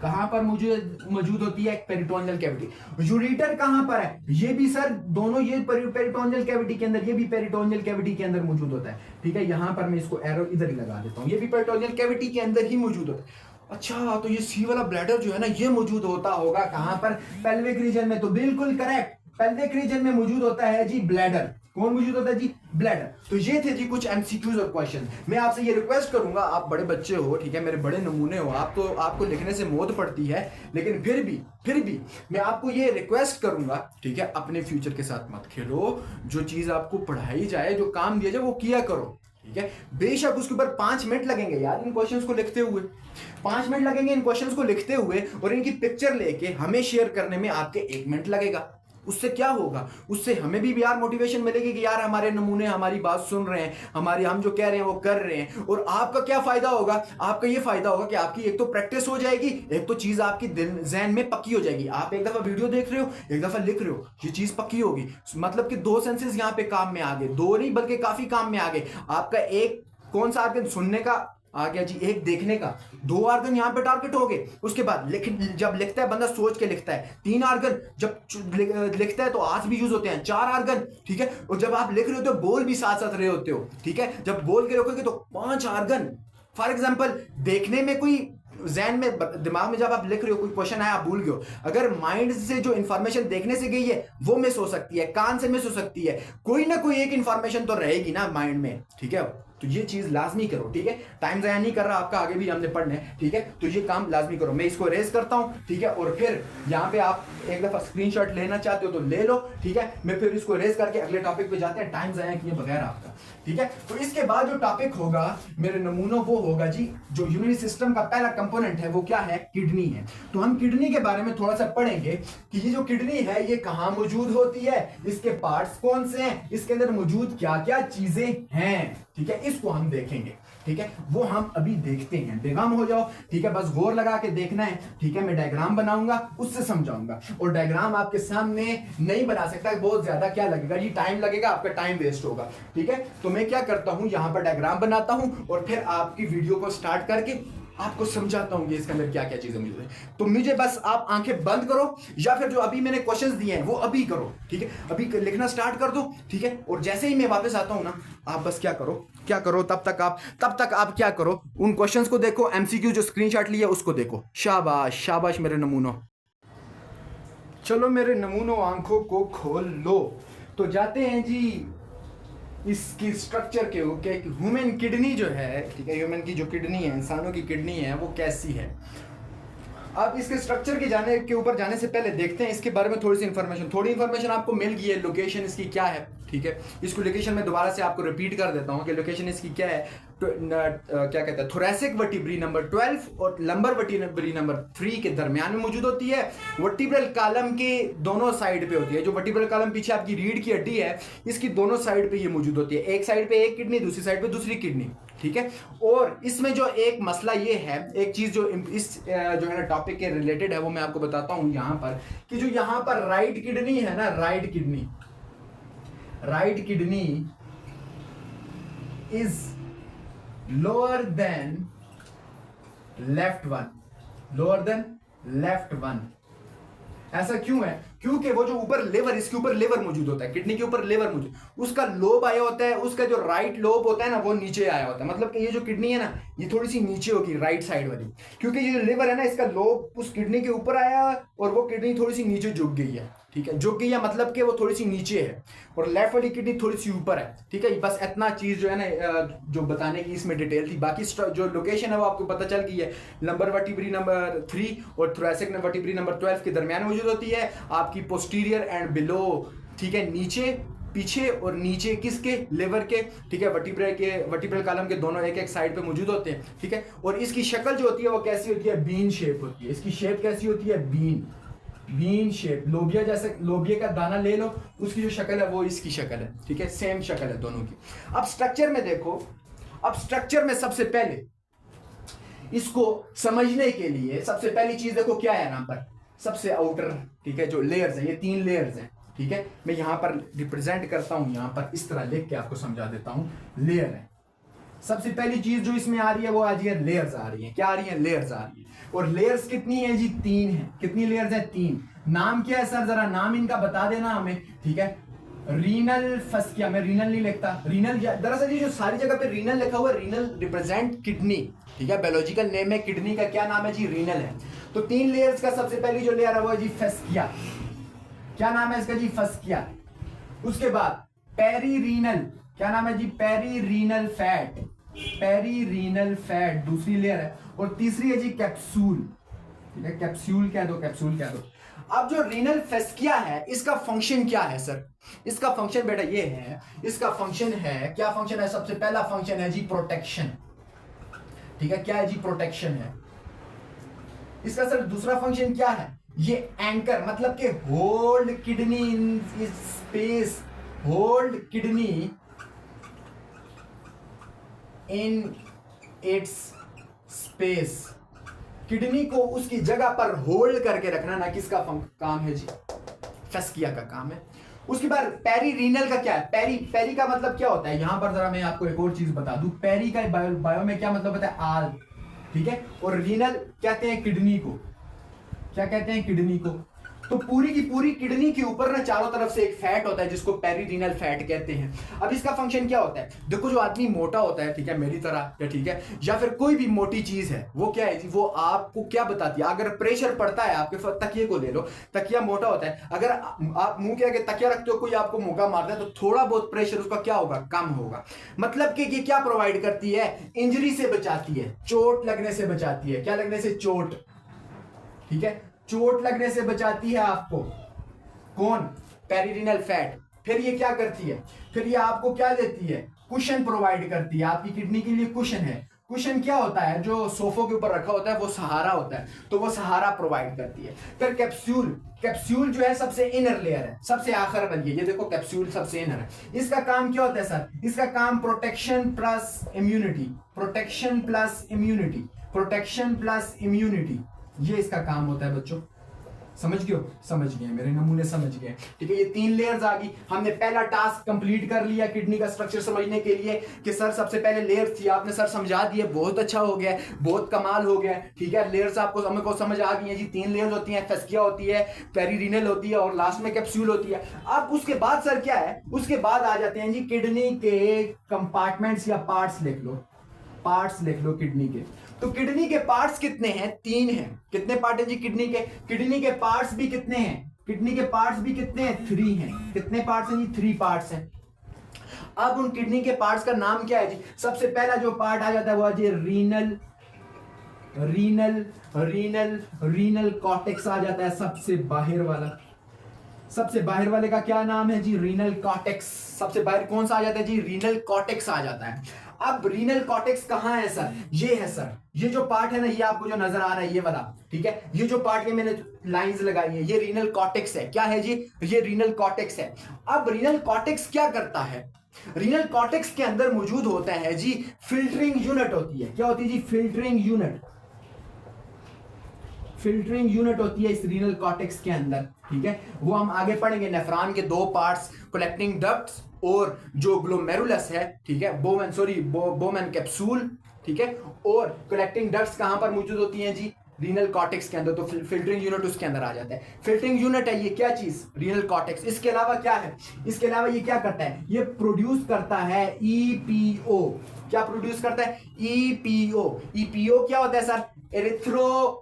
कहां पर मौजूद होती है? Peritoneal cavity. यूरिटर कहां पर है? ये भी सर दोनों, ये पेरिटोनियल कैविटी के अंदर, ये भी पेरिटोनियल कैविटी के अंदर मौजूद होता है, ठीक है। यहां पर मैं इसको एरो इधर ही लगा देता हूं, ये भी पेरिटोनियल कैविटी के अंदर ही मौजूद होता है। अच्छा, तो ये सी वाला ब्लैडर जो है ना, ये मौजूद होता होगा कहां पर? पेल्विक रीजन में। तो बिल्कुल करेक्ट, पेल्विक रीजन में मौजूद होता है जी ब्लैडर। कौन मौजूद होता है जी? ब्लैडर। तो ये थे जी कुछ एमसीक्यूज और क्वेश्चन। मैं आपसे ये रिक्वेस्ट करूंगा, आप बड़े बच्चे हो, ठीक है, मेरे बड़े नमूने हो, आप तो आपको लिखने से मौत पड़ती है, लेकिन फिर भी मैं आपको ये रिक्वेस्ट करूंगा, ठीक है, अपने फ्यूचर के साथ मत खेलो। जो चीज आपको पढ़ाई जाए, जो काम दिया जाए, वो किया करो, ठीक है। बेशक उसके ऊपर 5 मिनट लगेंगे यार इन क्वेश्चंस को लिखते हुए, 5 मिनट लगेंगे इन क्वेश्चंस को लिखते हुए, और इनकी पिक्चर लेके हमें शेयर करने में आपके 1 मिनट लगेगा। उससे क्या होगा? उससे हमें भी यार मोटिवेशन मिलेगी कि यार हमारे नमूने हमारी बात सुन रहे हैं, हमारी हम जो कह रहे हैं वो कर रहे हैं। और आपका क्या फायदा होगा? आपका ये फायदा होगा कि आपकी एक तो प्रैक्टिस हो जाएगी, एक तो चीज आपकी दिल जहन में पक्की हो जाएगी। आप एक दफा वीडियो देख रहे हो, एक दफा लिख रहे हो, ये चीज पक्की होगी। मतलब कि 2 सेंसेस यहाँ पे काम में आ गए, 2 नहीं बल्कि काफी काम में आ गए। आपका एक कौन सा आर्गन सुनने का आ गया जी, एक देखने का, 2 आर्गन यहाँ पे टारगेट हो गए। उसके बाद जब लिखता है बंदा सोच के लिखता है, 3 आर्गन जब लिखता है तो आंख भी यूज होते हैं, 4 आर्गन, ठीक है। और जब आप लिख रहे होते हो बोल भी साथ साथ रहे होते हो, ठीक है, जब बोल के रखोगे तो 5 आर्गन। फॉर एग्जाम्पल देखने में कोई जहन में दिमाग में जब आप लिख रहे हो कोई क्वेश्चन आया आप भूल गए हो, अगर माइंड से जो इंफॉर्मेशन देखने से गई है वो मिस हो सकती है, कान से मिस हो सकती है, कोई ना कोई एक इंफॉर्मेशन तो रहेगी ना माइंड में, ठीक है। तो ये चीज लाजमी करो, ठीक है। टाइम जाया नहीं कर रहा आपका, आगे भी हमने पढ़ना है, ठीक है। तो ये काम लाजमी करो। मैं इसको रेज करता हूं, ठीक है, और फिर यहाँ पे आप एक दफा स्क्रीनशॉट लेना चाहते हो तो ले लो, ठीक है। मैं फिर इसको रेज करके अगले टॉपिक पे जाते हैं, टाइम जाया किए बगैर आपका, ठीक है। तो इसके बाद जो टॉपिक होगा मेरे नमूनों, वो होगा जी जो यूरिनरी सिस्टम का पहला कंपोनेंट है, वो क्या है? किडनी है। तो हम किडनी के बारे में थोड़ा सा पढ़ेंगे कि ये जो किडनी है ये कहाँ मौजूद होती है, इसके पार्ट्स कौन से हैं, इसके अंदर मौजूद क्या क्या चीजें हैं, ठीक है, इसको हम देखेंगे, ठीक है। वो हम अभी देखते हैं। बेगम हो जाओ, ठीक है, बस गौर लगा के देखना है, ठीक है। मैं डायग्राम बनाऊंगा, उससे समझाऊंगा, और डायग्राम आपके सामने नहीं बना सकता, बहुत ज्यादा क्या लगेगा जी, टाइम लगेगा, आपका टाइम वेस्ट होगा, ठीक है। तो मैं क्या करता हूं, यहां पर डायग्राम बनाता हूं और फिर आपकी वीडियो को स्टार्ट करके आपको समझाता हूँ कि इसके अंदर क्या क्या चीजें मौजूद है। तो मुझे बस आप आंखें बंद करो या फिर जो अभी मैंने क्वेश्चंस दिए हैं वो अभी करो, ठीक है, अभी लिखना स्टार्ट कर दो, ठीक है। और जैसे ही मैं वापस आता हूँ ना, आप बस क्या करो, तब तक आप क्या करो, उन क्वेश्चंस को देखो, एमसीक्यू जो स्क्रीनशॉट लिया उसको देखो। शाबाश शाबाश मेरे नमूनों, चलो मेरे नमूनों आंखों को खोल लो। तो जाते हैं जी इसकी स्ट्रक्चर के ओके। ह्यूमन किडनी जो है, ठीक है, ह्यूमन की जो किडनी है, इंसानों की किडनी है, वो कैसी है। अब इसके स्ट्रक्चर के ऊपर जाने से पहले देखते हैं इसके बारे में थोड़ी इन्फॉर्मेशन आपको मिल गई है। लोकेशन इसकी क्या है, ठीक है, इसको लोकेशन में दोबारा से आपको रिपीट कर देता हूँ कि लोकेशन इसकी क्या है। क्या कहते हैं, थोरैसिक वर्टिब्री नंबर 12 और लंबर वर्टिब्री नंबर 3 के दरमियान में मौजूद होती है। वर्टिब्रल कॉलम के दोनों साइड पे होती है। जो वर्टिब्रल कॉलम पीछे आपकी रीढ़ की हड्डी है, इसकी दोनों साइड पे ये मौजूद होती है। एक साइड पे एक किडनी, दूसरी साइड पे दूसरी किडनी, ठीक है। और इसमें जो एक मसला ये है, एक चीज जो इस जो है ना टॉपिक के रिलेटेड है, वो मैं आपको बताता हूं यहां पर, कि जो यहां पर राइट किडनी है ना, right kidney is lower than left one. ऐसा क्यों है? क्योंकि वो जो ऊपर लेवर, इसके ऊपर लेवर मौजूद होता है, किडनी के ऊपर लेवर मौजूद, उसका लोब आया होता है, उसका जो राइट लोब होता है ना, वो नीचे आया होता है। मतलब कि ये जो किडनी है ना, ये थोड़ी सी नीचे होगी, राइट साइड वाली, क्योंकि ये जो लिवर है ना, इसका लोब उस किडनी के ऊपर आया और वो किडनी थोड़ी सी नीचे झुक गई है, ठीक है। झुक गई है मतलब कि वो थोड़ी सी नीचे है, और लेफ्ट वाली किडनी थोड़ी सी ऊपर है, ठीक है। बस इतना चीज जो है ना जो बताने की इसमें डिटेल थी। बाकी जो लोकेशन है वो आपको पता चल गई है। लंबर वर्टिब्री नंबर 3 और थोरैसिक वर्टिब्री नंबर 12 के दरमियान मौजूद होती है। आपकी पोस्टीरियर एंड बिलो, ठीक है, नीचे, पीछे और नीचे किसके, लिवर के, ठीक है, वर्टिब्रल कॉलम के दोनों एक साइड पे मौजूद होते हैं, ठीक है। और इसकी शक्ल जो होती है वो कैसी होती है, बीन शेप होती है। इसकी शेप कैसी होती है, बीन शेप, लोबिया जैसे, लोबिया का दाना ले लो, उसकी जो शक्ल है वो इसकी शक्ल है, ठीक है, सेम शक्ल है दोनों की। अब स्ट्रक्चर में देखो, अब स्ट्रक्चर में सबसे पहले इसको समझने के लिए सबसे पहली चीज देखो क्या है यहाँ पर, सबसे आउटर, ठीक है, जो लेयर्स है, ये 3 लेयर्स हैं, ठीक है। मैं यहां पर रिप्रेजेंट करता हूं, यहां पर इस तरह लिख के आपको समझा देता हूं। लेयर है सबसे पहली चीज जो इसमें आ रही है, वो आ रही है लेयर्स आ रही है। क्या आ रही है, लेयर्स आ रही है। और लेयर्स कितनी है जी, 3 है। कितनी लेयर्स है, 3। नाम क्या है सर, जरा नाम इनका बता देना हमें, ठीक है। रीनल फस्किया, मैं रीनल नहीं लिखता, रीनल दरअसल ये जो सारी जगह पे रीनल लिखा हुआ है, रीनल रिप्रेजेंट किडनी, ठीक है। बायोलॉजिकल नेम है किडनी का, क्या नाम है जी, रीनल है। तो 3 लेयर्स का सबसे पहली जो लेयर है वो है जी फस्किया। क्या नाम है इसका जी, फस्किया। उसके बाद पेरीरीनल, क्या नाम है जी, पेरीरीनल फैट दूसरी लेयर है। और तीसरी है जी कैप्सूल, ठीक है, कैप्सूल कह दो। अब जो रीनल फस्किया है, इसका फंक्शन क्या है सर? इसका फंक्शन बेटा ये है, इसका फंक्शन है, क्या फंक्शन है, सबसे पहला फंक्शन है जी प्रोटेक्शन, ठीक है। क्या है जी, प्रोटेक्शन है। इसका सर दूसरा फंक्शन क्या है, ये एंकर, मतलब कि hold kidney in space, hold kidney in its space, kidney को उसकी जगह पर होल्ड करके रखना, ना किसका काम है जी, फस्किया का काम है। उसके बाद पेरीरीनल का क्या है, पेरी का मतलब क्या होता है, यहां पर जरा मैं आपको एक और चीज बता दूं। पेरी का बायो में क्या मतलब होता है, आल, ठीक है। और रीनल कहते हैं किडनी को, क्या कहते हैं, किडनी को। तो पूरी की पूरी किडनी के ऊपर ना चारों तरफ से एक फैट होता है जिसको पेरीरीनल फैट कहते हैं। अब इसका फंक्शन क्या होता है, देखो जो आदमी मोटा होता है, ठीक है, मेरी तरह, या ठीक है, या फिर कोई भी मोटी चीज है, वो क्या है जी, वो आपको क्या बताती है, अगर प्रेशर पड़ता है आपके, तकिए को ले लो, तकिया मोटा होता है, अगर आप मुंह के आगे तकिया रखते हो, कोई आपको मुक्का मारता है, तो थोड़ा बहुत प्रेशर उसका क्या होगा, कम होगा। मतलब कि ये क्या प्रोवाइड करती है, इंजरी से बचाती है, चोट लगने से बचाती है। क्या लगने से, चोट, ठीक है, चोट लगने से बचाती है आपको, कौन, पेरीरीनल फैट। फिर ये क्या करती है, फिर ये आपको क्या देती है, कुशन प्रोवाइड करती है। आपकी किडनी के लिए कुशन है। कुशन क्या होता है, जो सोफों के ऊपर रखा होता है, वो सहारा होता है, तो वो सहारा प्रोवाइड करती है। फिर कैप्सूल जो है सबसे इनर लेयर है, सबसे आखिर वाली है। ये देखो कैप्सूल सबसे इनर है। इसका काम क्या होता है सर, इसका काम प्रोटेक्शन प्लस इम्यूनिटी, ये इसका काम होता है बच्चों। समझ गए हो? समझ गए, मेरे नमूने समझ गए, ठीक है। ये 3 लेयर्स आ गई। हमने पहला टास्क कंप्लीट कर लिया किडनी का स्ट्रक्चर समझने के लिए कि सर सबसे पहले लेयर्स थी, आपने सर समझा दिए, बहुत अच्छा हो गया, बहुत कमाल हो गया, ठीक है। लेयर्स आपको हमको समझ आ गई है जी। 3 लेयर्स होती हैं, फेस्किया होती है, पेरीरिनल होती है और लास्ट में कैप्सूल होती है। अब उसके बाद सर क्या है, उसके बाद आ जाते हैं जी किडनी के कंपार्टमेंट्स या पार्ट्स लिख लो, पार्ट्स लिख लो किडनी के। तो किडनी के पार्ट्स कितने हैं? 3 हैं। कितने पार्ट हैं जी किडनी के? किडनी के पार्ट्स भी कितने हैं? किडनी के पार्ट्स भी कितने हैं? 3 हैं। कितने पार्ट्स हैं जी? 3 पार्ट्स हैं। अब उन किडनी के पार्ट्स का नाम क्या है जी? सबसे पहला जो पार्ट आ जाता है वो है जी renal, renal renal renal cortex आ जाता है, सबसे बाहर वाला। सबसे बाहर वाले का क्या नाम है जी? Renal cortex. सबसे बाहर कौन सा आ जाता है जी? रीनल कॉर्टेक्स आ जाता है। अब रीनल कॉर्टेक्स कहां है सर? ये है सर, ये जो पार्ट है ना, ये आपको जो नजर आ रहा है ये वाला, ठीक है। ये जो पार्ट के मैंने लाइंस लगाई है ये रीनल कॉर्टेक्स है। क्या है जी? ये रीनल कॉर्टेक्स है। अब रीनल कॉर्टेक्स क्या करता है? रीनल कॉर्टेक्स के अंदर मौजूद होता है जी फिल्टरिंग यूनिट होती है। क्या होती है जी? Filtering unit. फिल्टरिंग यूनिट होती है इस रीनल कॉर्टेक्स के अंदर, ठीक है। वो हम आगे पढ़ेंगे। नेफ्रॉन के 2 पार्ट्स, कलेक्टिंग डक्ट्स और जो ग्लोमेरुलस है, ठीक है, बोमेन कैप्सूल, ठीक है, और कलेक्टिंग डक्ट्स कहां पर मौजूद होती हैं जी? रीनल कॉर्टेक्स के अंदर। तो फिल्टरिंग यूनिट उसके अंदर आ जाता है। फिल्टरिंग यूनिट है ये, क्या चीज? Renal cortex. इसके अलावा क्या है? इसके अलावा ये क्या करता है? ये प्रोड्यूस करता है ईपीओ। क्या प्रोड्यूस करता है? ईपीओ। ईपीओ क्या होता है sir? Erythropoietin.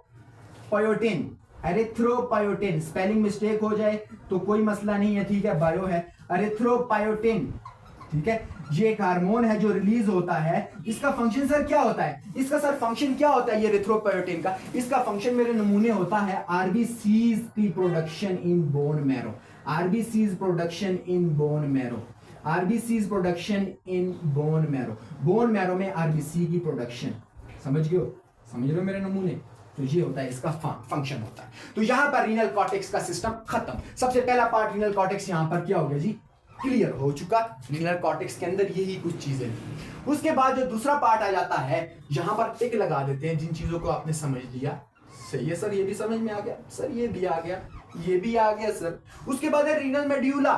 Erythropoietin, spelling mistake हो जाए तो कोई मसला नहीं है, ठीक है, बायो है। एरिथ्रोपोइटिन, ठीक है, ये एक हार्मोन है जो रिलीज होता है। इसका फंक्शन सर क्या होता है? इसका सर फंक्शन क्या होता है ये एरिथ्रोपोइटिन का? इसका फंक्शन मेरे नमूने होता है आरबीसीज की production in bone marrow. RBCs production in bone marrow. RBCs production in bone marrow. Bone marrow में आरबीसी की प्रोडक्शन। समझ गए हो? समझ रहे हो मेरे नमूने? तो ये होता है इसका फंक्शन होता है। तो यहां पर रीनल कॉर्टेक्स का सिस्टम खत्म। सबसे पहला पार्ट रीनल कॉर्टेक्स यहां पर क्या हो गया जी? क्लियर हो चुका। रीनल कॉर्टेक्स के अंदर यही कुछ चीजें थी। उसके बाद जो दूसरा पार्ट आ जाता है, यहां पर टिक लगा देते हैं जिन चीजों को आपने समझ लिया। सही है सर, ये भी समझ में आ गया सर, ये भी आ गया, ये भी आ गया सर। उसके बाद है रीनल मेड्यूला।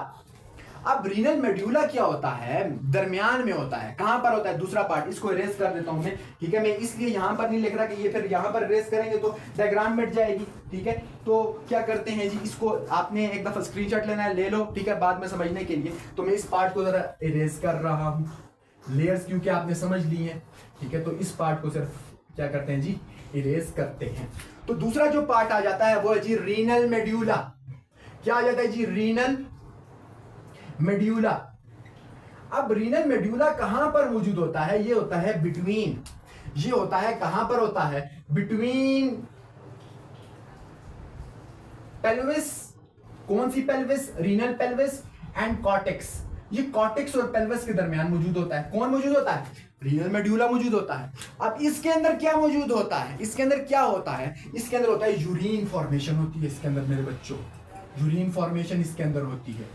अब रीनल मेड्यूला क्या होता है? दरमियान में होता है। कहां पर होता है? दूसरा पार्ट। इसको इरेज कर देता हूं मैं, ठीक है। मैं इसलिए यहां पर नहीं लिख रहा कि ये फिर यहां पर इरेज करेंगे तो डायग्राम मिट जाएगी, ठीक है। तो क्या करते हैं जी, इसको आपने एक दफा स्क्रीनशॉट लेना है, ले लो, ठीक है, बाद में समझने के लिए। तो मैं इस पार्ट को जरा इरेज कर रहा हूं, लेयर्स क्योंकि आपने समझ ली है, ठीक है। तो इस पार्ट को सिर्फ क्या करते हैं जी? इरेज करते हैं। तो दूसरा जो पार्ट आ जाता है वो है जी रीनल मेड्यूला। क्या आ जाता है जी? Renal medulla. अब रीनल मेड्यूला कहां पर मौजूद होता है? ये होता है बिटवीन, ये होता है कहां पर होता है? Between pelvis. कौन सी pelvis? Renal pelvis and cortex. ये कॉर्टेक्स और पेल्विस के दरमियान मौजूद होता है। कौन मौजूद होता है? रीनल मेड्यूला मौजूद होता है। अब इसके अंदर क्या मौजूद होता है? इसके अंदर क्या होता है? इसके अंदर होता है यूरिन फॉर्मेशन होती है इसके अंदर मेरे बच्चों। यूरिन फॉर्मेशन इसके अंदर होती है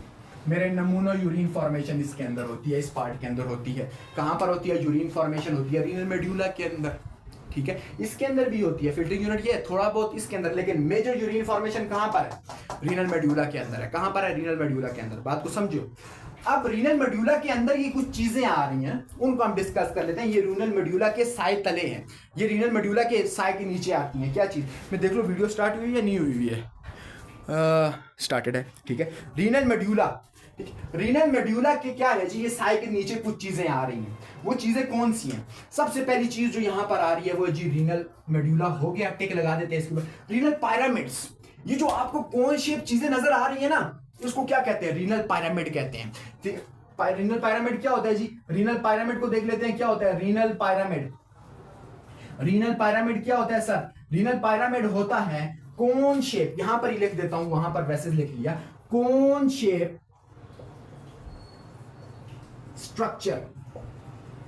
मेरे नमूनों। यूरिन फॉर्मेशन इसके अंदर होती है, इस पार्ट के अंदर होती है। कहां पर होती है? यूरिन फॉर्मेशन होती है रीनल मेड्यूला के अंदर, ठीक है। इसके अंदर भी होती है फिल्टरिंग यूनिट, ये थोड़ा बहुत इसके अंदर, लेकिन मेजर यूरिन फॉर्मेशन कहां पर है? रीनल मेड्यूला के अंदर है। कहां पर है? रीनल मेड्यूला के अंदर। बात को समझो। अब रीनल मेड्यूला के अंदर ये कुछ चीजें आ रही हैं, उनको हम डिस्कस कर लेते हैं। ये रीनल मेड्यूला के साए तले हैं, ये रीनल मेड्यूला के साए के नीचे आती हैं। क्या चीज? मैं देख लो वीडियो स्टार्ट हुई है या नहीं हुई है? स्टार्टेड है, ठीक है। रीनल मेड्यूला, रीनल मेड्यूला के क्या है जी? ये साए के नीचे कुछ चीजें आ रही हैं। वो चीजें कौन सी हैं? सबसे पहली चीज जो यहां पर आ रही है वो जी रीनल मेड्यूला हो गया, टिक लगा देते हैं इसके ऊपर। रीनल पिरामिड्स, ये जो आपको कौन शेप चीजें नजर आ रही है ना, उसको क्या कहते हैं? रीनल पिरामिड कहते हैं। रीनल पिरामिड क्या होता है जी? रीनल पिरामिड को देख लेते हैं क्या होता है। रीनल पिरामिड, रीनल पिरामिड क्या होता है सर? रीनल पिरामिड होता है कोन शेप। यहां पर ही लिख देता हूं, वहां पर वैसे लिख लिया, cone shape structure.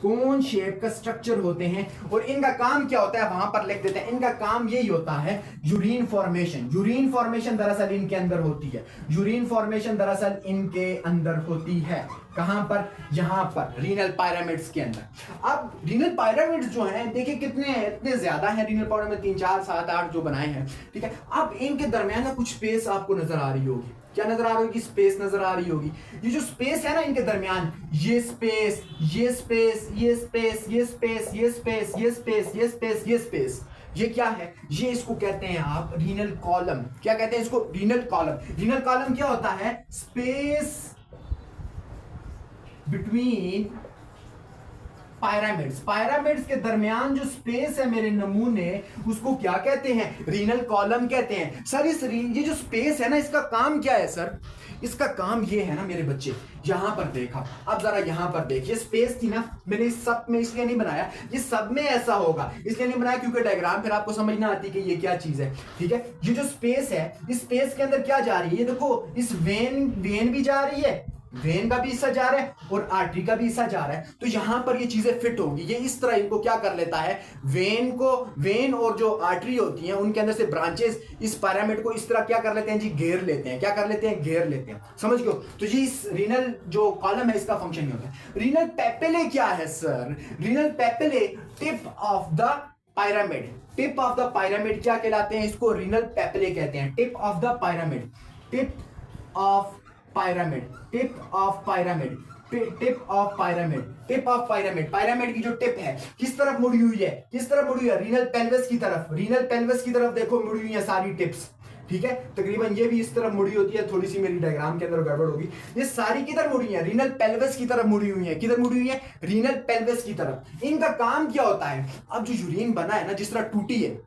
Cone shape का स्ट्रक्चर होते हैं और इनका काम क्या होता है वहां पर लिख देते हैं। इनका काम यही होता है यूरिन फॉर्मेशन। यूरिन फॉर्मेशन दरअसल इनके अंदर होती है। यूरिन फॉर्मेशन दरअसल इनके अंदर होती है। कहां पर? यहां पर रीनल पायरामिड्स के अंदर। अब रीनल पायरामिड्स जो हैं देखिए कितने इतने ज्यादा हैं। रीनल पायरामिड 3 4 7 8 जो बनाए हैं, ठीक है। अब इनके दरमियान ना कुछ स्पेस आपको नजर आ रही होगी। क्या नजर आ रही होगी? स्पेस नजर आ रही होगी। ये जो स्पेस है ना इनके दरमियान, ये स्पेस, ये स्पेस, ये स्पेस, ये स्पेस, ये स्पेस, ये स्पेस, ये स्पेस, ये स्पेस, ये क्या है? ये इसको कहते हैं आप रीनल कॉलम। क्या कहते हैं इसको? Renal column. रीनल कॉलम क्या होता है? Space between pyramids. पायरामिड्स के दरमियान जो स्पेस है मेरे नमूने, उसको क्या कहते हैं? रीनल कॉलम कहते हैं। सर ये जो स्पेस है ना, इसका काम क्या है सर? इसका काम ये है ना मेरे बच्चे, यहां पर देखा, अब जरा यहां पर देखिए, स्पेस थी ना, मैंने इस सब में इसलिए नहीं बनाया, ये सब में ऐसा होगा इसलिए नहीं बनाया क्योंकि डायग्राम फिर आपको समझ ना आती कि ये क्या चीज है, ठीक है। ये जो स्पेस है, इस स्पेस के अंदर क्या जा रही है? ये देखो, इस वेन भी जा रही है, वेन का भी हिस्सा जा रहा है और आर्टरी का भी हिस्सा जा रहा है, तो यहां पर ये चीजें फिट होंगी। ये इस तरह इनको क्या कर लेता है, वेन और जो आर्टरी होती हैं उनके अंदर से ब्रांचेस इस पिरामिड को इस तरह क्या कर लेते हैं जी? घेर लेते हैं। क्या कर लेते हैं? घेर लेते हैं। समझ गए? तो ये इस रीनल जो कॉलम है इसका फंक्शन ये होता है। रीनल पेपिले क्या है sir? Renal papillae tip of the pyramid. Tip of the pyramid क्या कहलाते हैं? इसको रीनल पेपिले कहते हैं। Tip of the pyramid, tip of pyramid, tip of pyramid, tip of pyramid, tip of pyramid. Pyramid की जो टिप है किस तरफ मुड़ी हुई है? किस तरफ मुड़ी हुई है? रीनल पेल्विस की तरफ। रीनल पेल्विस की तरफ देखो मुड़ी हुई है सारी टिप्स, ठीक है। तकरीबन ये भी इस तरफ मुड़ी होती है, थोड़ी सी मेरी डायग्राम के अंदर गड़बड़ होगी। ये सारी किधर मुड़ी है? रीनल पेल्विस की तरफ मुड़ी हुई है। किधर मुड़ी हुई है? रीनल पेल्विस की तरफ। इनका काम क्या होता है? अब जो यूरिन बना है ना, जिस तरह टूटी है,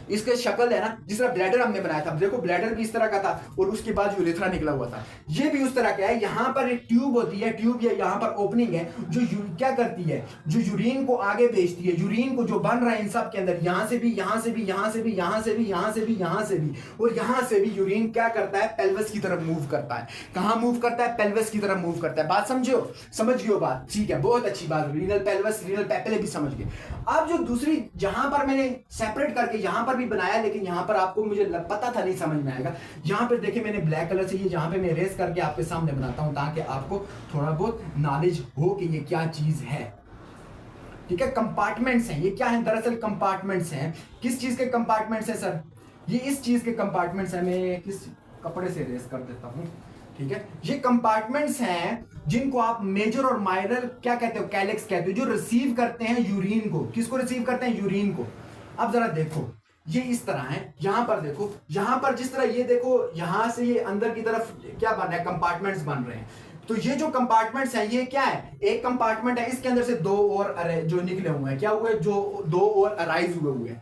इसके शक्ल है ना, जिस तरह ब्लैडर हमने बनाया था, देखो ब्लैडर भी इस तरह का था और उसके बाद यूरेथ्रा निकला हुआ था। ये भी उस तरह का है। यहां पर एक ट्यूब होती है, ट्यूब या यहां पर ओपनिंग है जो क्या करती है? जो यूरिन को आगे भेजती है। यूरिन को जो बन रहा है इन सब के अंदर, यहां से भी, यहां से भी, यहां से भी, यहां से भी, यहां से भी, यहां से भी और यहां से भी यूरिन क्या करता है? पेल्विस की तरफ मूव करता है। कहां मूव करता है? पेल्विस की तरफ मूव करता है। बात समझो? समझ गए बात? ठीक है, बहुत अच्छी बात। रीनल पेल्विस, रीनल पेपिले भी समझ गए। अब जो दूसरी जहां पर मैंने सेपरेट करके यहां पर भी बनाया, लेकिन यहां पर आपको मुझे पता था नहीं समझ में आएगा। यहां पर देखिए मैंने ब्लैक कलर से ये जहां पे मैं इरेज करके आपके सामने बनाता हूं ताकि आपको थोड़ा बहुत नॉलेज हो कि ये क्या चीज है, ठीक है। कंपार्टमेंट्स हैं। ये क्या है? दरअसल कंपार्टमेंट्स हैं। किस चीज के कंपार्टमेंट्स हैं सर? ये इस चीज के कंपार्टमेंट्स हैं। मैं किस कपड़े से इरेज कर देता हूं, ठीक है। ये कंपार्टमेंट्स हैं जिनको आप मेजर और माइनर क्या कहते हो? कैलिक्स कहते हो, जो रिसीव करते हैं यूरिन को। किसको रिसीव करते हैं? यूरिन को। अब जरा देखो, ये इस तरह है। यहां पर देखो, यहां पर जिस तरह ये देखो, यहां से ये अंदर की तरफ क्या बन रहा है? कंपार्टमेंट्स बन रहे हैं। तो ये जो कंपार्टमेंट्स हैं, ये क्या है? एक कंपार्टमेंट है, इसके अंदर से दो और जो निकले हुए हैं, क्या हुए? जो दो और अराइज हुए हैं।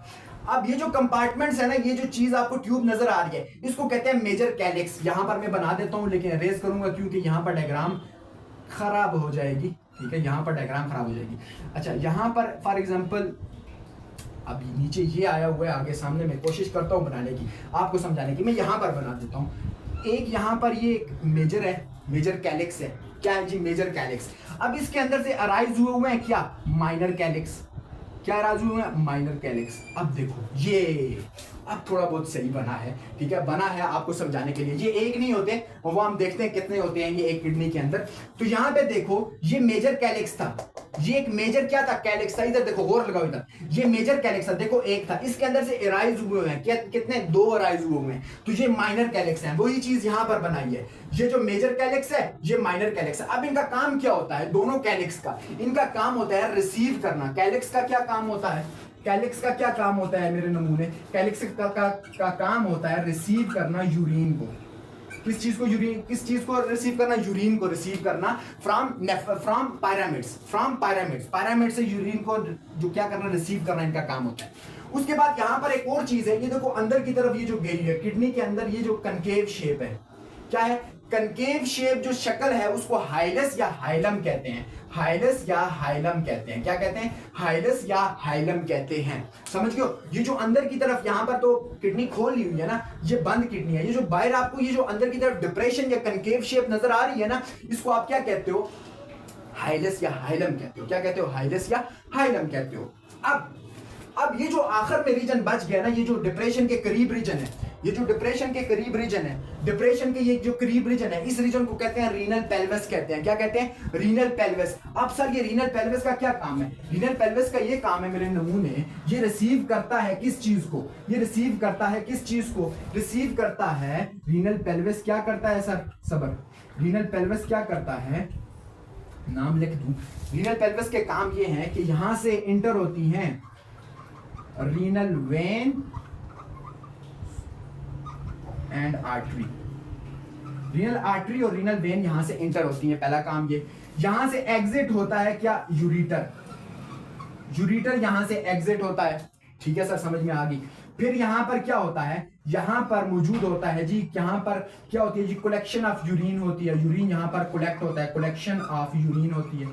अब ये जो कंपार्टमेंट्स है ना, ये जो चीज आपको ट्यूब नजर आ रही है, इसको कहते हैं मेजर कैलिक्स। यहां पर मैं बना देता हूं, लेकिन इरेज करूंगा क्योंकि यहां पर डायग्राम खराब हो जाएगी, ठीक है। यहां पर डायग्राम खराब हो जाएगी। अच्छा, यहां पर फॉर एग्जांपल अभी नीचे ये आया हुआ है, आगे सामने मैं कोशिश करता हूं बनाने की, आपको समझाने की। मैं यहां पर बना देता हूं। एक यहां पर ये एक मेजर है, मेजर कैलिक्स है। क्या है जी? Major calyx. अब इसके अंदर से अराइज हुए हैं क्या? Minor calyx. क्या अराइज हुए हैं? Minor calyx. अब देखो ये अब थोड़ा बहुत सही बना है, ठीक है। बना है आपको समझाने के लिए। ये एक नहीं होते, वो हम देखते हैं कितने होते हैं ये एक किडनी के अंदर। तो यहां पे देखो, ये मेजर कैलिक्स था। ये एक मेजर क्या था? कैलिक्स था। इधर देखो, और लगाओ इधर, ये मेजर कैलिक्स था। देखो एक था, इसके अंदर से अराइज हुए हैं कितने? दो अराइज हुए हैं। तो ये माइनर कैलिक्स है। वही चीज यहां पर बनाई है। ये जो मेजर कैलिक्स है, ये माइनर कैलिक्स है। अब इनका काम क्या होता है? दोनों कैलिक्स का इनका काम होता है रिसीव करना। कैलिक्स का क्या काम होता है? कैलिक्स का क्या काम होता है मेरे नमूने? कैलिक्स का काम होता है रिसीव करना यूरिन को। किस चीज को? यूरिन। किस चीज को रिसीव करना? यूरिन को रिसीव करना from pyramids. From pyramids, pyramid से यूरिन को जो क्या करना? रिसीव करना इनका काम होता है। उसके बाद यहां पर एक और चीज है, ये देखो अंदर की तरफ ये जो गई है किडनी के अंदर, ये जो कनकेव शेप है, क्या है? कनकेव शेप जो शक्ल है उसको हाइलस या हाइलम कहते हैं। हाइलस या हाइलम कहते हैं। क्या कहते हैं? हाइलस या हाइलम कहते हैं। समझ गए? ये जो अंदर की तरफ यहां पर तो किडनी खोल ली हुई है ना, ये बंद किडनी है। ये जो बाहर आपको ये जो अंदर की तरफ डिप्रेशन या कनकेव शेप नजर आ रही है ना, इसको आप क्या कहते हो? हाइलस या हाइलम कहते हो। क्या कहते हो? हाइलस या हाइलम कहते हो। अब ये जो आखिर में रीजन बच गया ना, ये जो डिप्रेशन के करीब रीजन है, ये जो डिप्रेशन के करीब रीजन है, डिप्रेशन के ये जो करीब रीजन है, इस रीजन को कहते हैं रीनल पेल्विस कहते हैं। क्या कहते हैं? Renal pelvis. अब सर ये रीनल पेल्विस का क्या काम है? रीनल पेल्विस का ये काम है मेरे नमूने, ये रिसीव करता है किस चीज को? ये रिसीव करता है किस चीज को? रिसीव करता है रीनल पेल्विस क्या करता है सर? सबर। रीनल पेल्विस क्या करता है? नाम लिख दूं। रीनल पेल्विस के काम ये हैं कि यहां से इंटर होती हैं renal vein and artery. Renal artery और रीनल वेन यहां से इंटर होती है, पहला काम ये। यहां से एग्जिट होता है क्या? यूरिटर। यूरिटर यहां से एग्जिट होता है। ठीक है सर, समझ में आ गई। फिर यहां पर क्या होता है? यहां पर मौजूद होता है जी, यहां पर क्या होती है जी? कलेक्शन ऑफ यूरिन होती है। यूरिन यहां पर कलेक्ट होता है, कलेक्शन ऑफ यूरिन होती है।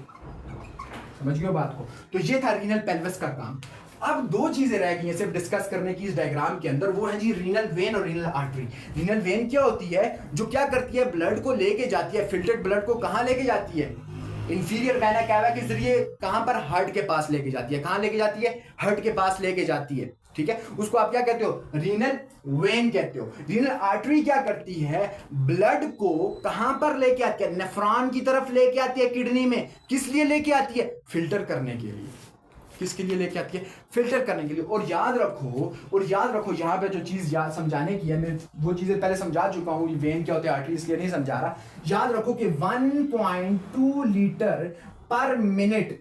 समझ गए बात को? तो ये था रीनल पेल्विस का काम। अब दो चीजें रह गई हैं सिर्फ डिस्कस करने की इस डायग्राम के अंदर, वो है जी रीनल वेन और रीनल आर्टरी। रीनल वेन क्या होती है? जो क्या करती है? ब्लड को लेके जाती है, फिल्टर्ड ब्लड को कहां लेके जाती है? इंफीरियर वेना कैवा के जरिए कहां पर? हार्ट के पास लेके जाती है। कहां लेके जाती है? हार्ट के पास लेके जाती है। ठीक है, उसको आप क्या कहते हो? रीनल वेन कहते हो। रीनल आर्टरी क्या करती है? ब्लड को कहां पर लेके आती है? नेफ्रॉन की तरफ लेके आती है, किडनी में। किस लिए लेके आती है? फिल्टर करने के लिए। किसके लिए लेके आती है? फिल्टर करने के लिए। और याद रखो यहाँ पे जो चीज याद समझाने की है, मैं वो चीजें पहले समझा चुका हूँ। वेन क्या होते हैं, आर्टरी इसलिए नहीं समझा रहा। याद रखो कि 1.2 लीटर पर मिनट,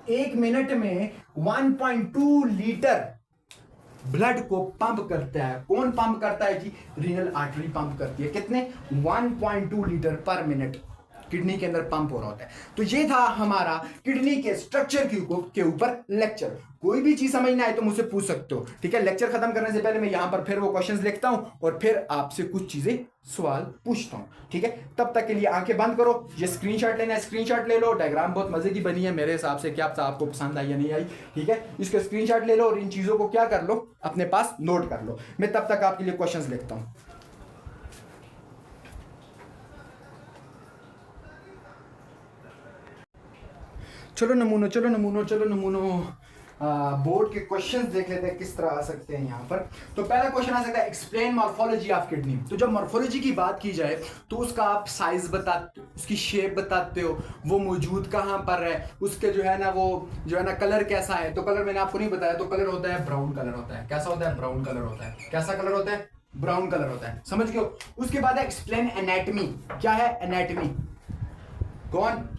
एक मिनट में 1.2 लीटर ब्लड को पंप करता है। कौन पंप करता है जी? रीनल आर्टरी पंप करती है। कितने? 1.2 लीटर पर मिनट किडनी के अंदर पंप हो रहा होता है। तो ये था हमारा किडनी के स्ट्रक्चर के ऊपर लेक्चर। कोई भी चीज समझना है तो मुझसे पूछ सकते हो। ठीक है, लेक्चर खत्म करने से पहले मैं यहां पर फिर वो क्वेश्चंस लिखता हूं और फिर आपसे कुछ चीजें सवाल पूछता हूं। ठीक है, तब तक के लिए आंखें बंद करो। ये स्क्रीनशॉट लेना है, स्क्रीनशॉट ले लो। डायग्राम बहुत मजे की बनी है मेरे हिसाब से, क्या पता आपको पसंद आई या नहीं आई। ठीक है, इसके स्क्रीनशॉट ले लो और इन चीजों को क्या कर लो? अपने पास नोट कर लो। मैं तब तक आपके लिए क्वेश्चंस लिखता हूं। चलो नमूनों बोर्ड के क्वेश्चंस देख लेते हैं किस तरह आ सकते हैं यहाँ पर। तो पहला क्वेश्चन आ सकता है, एक्सप्लेन मॉर्फोलॉजी ऑफ किडनी। तो जब मॉर्फोलॉजी की बात की जाए तो उसका आप साइज बताते, उसकी शेप बताते हो, वो मौजूद कहाँ पर है, उसके जो है ना वो जो है ना कलर कैसा है। तो कलर मैंने आपको नहीं बताया, तो कलर होता है ब्राउन कलर होता है। कैसा होता है? ब्राउन कलर होता है। कैसा कलर होता है? ब्राउन कलर होता है। समझ गए? उसके बाद है एक्सप्लेन एनाटमी। क्या है एनाटमी? कौन?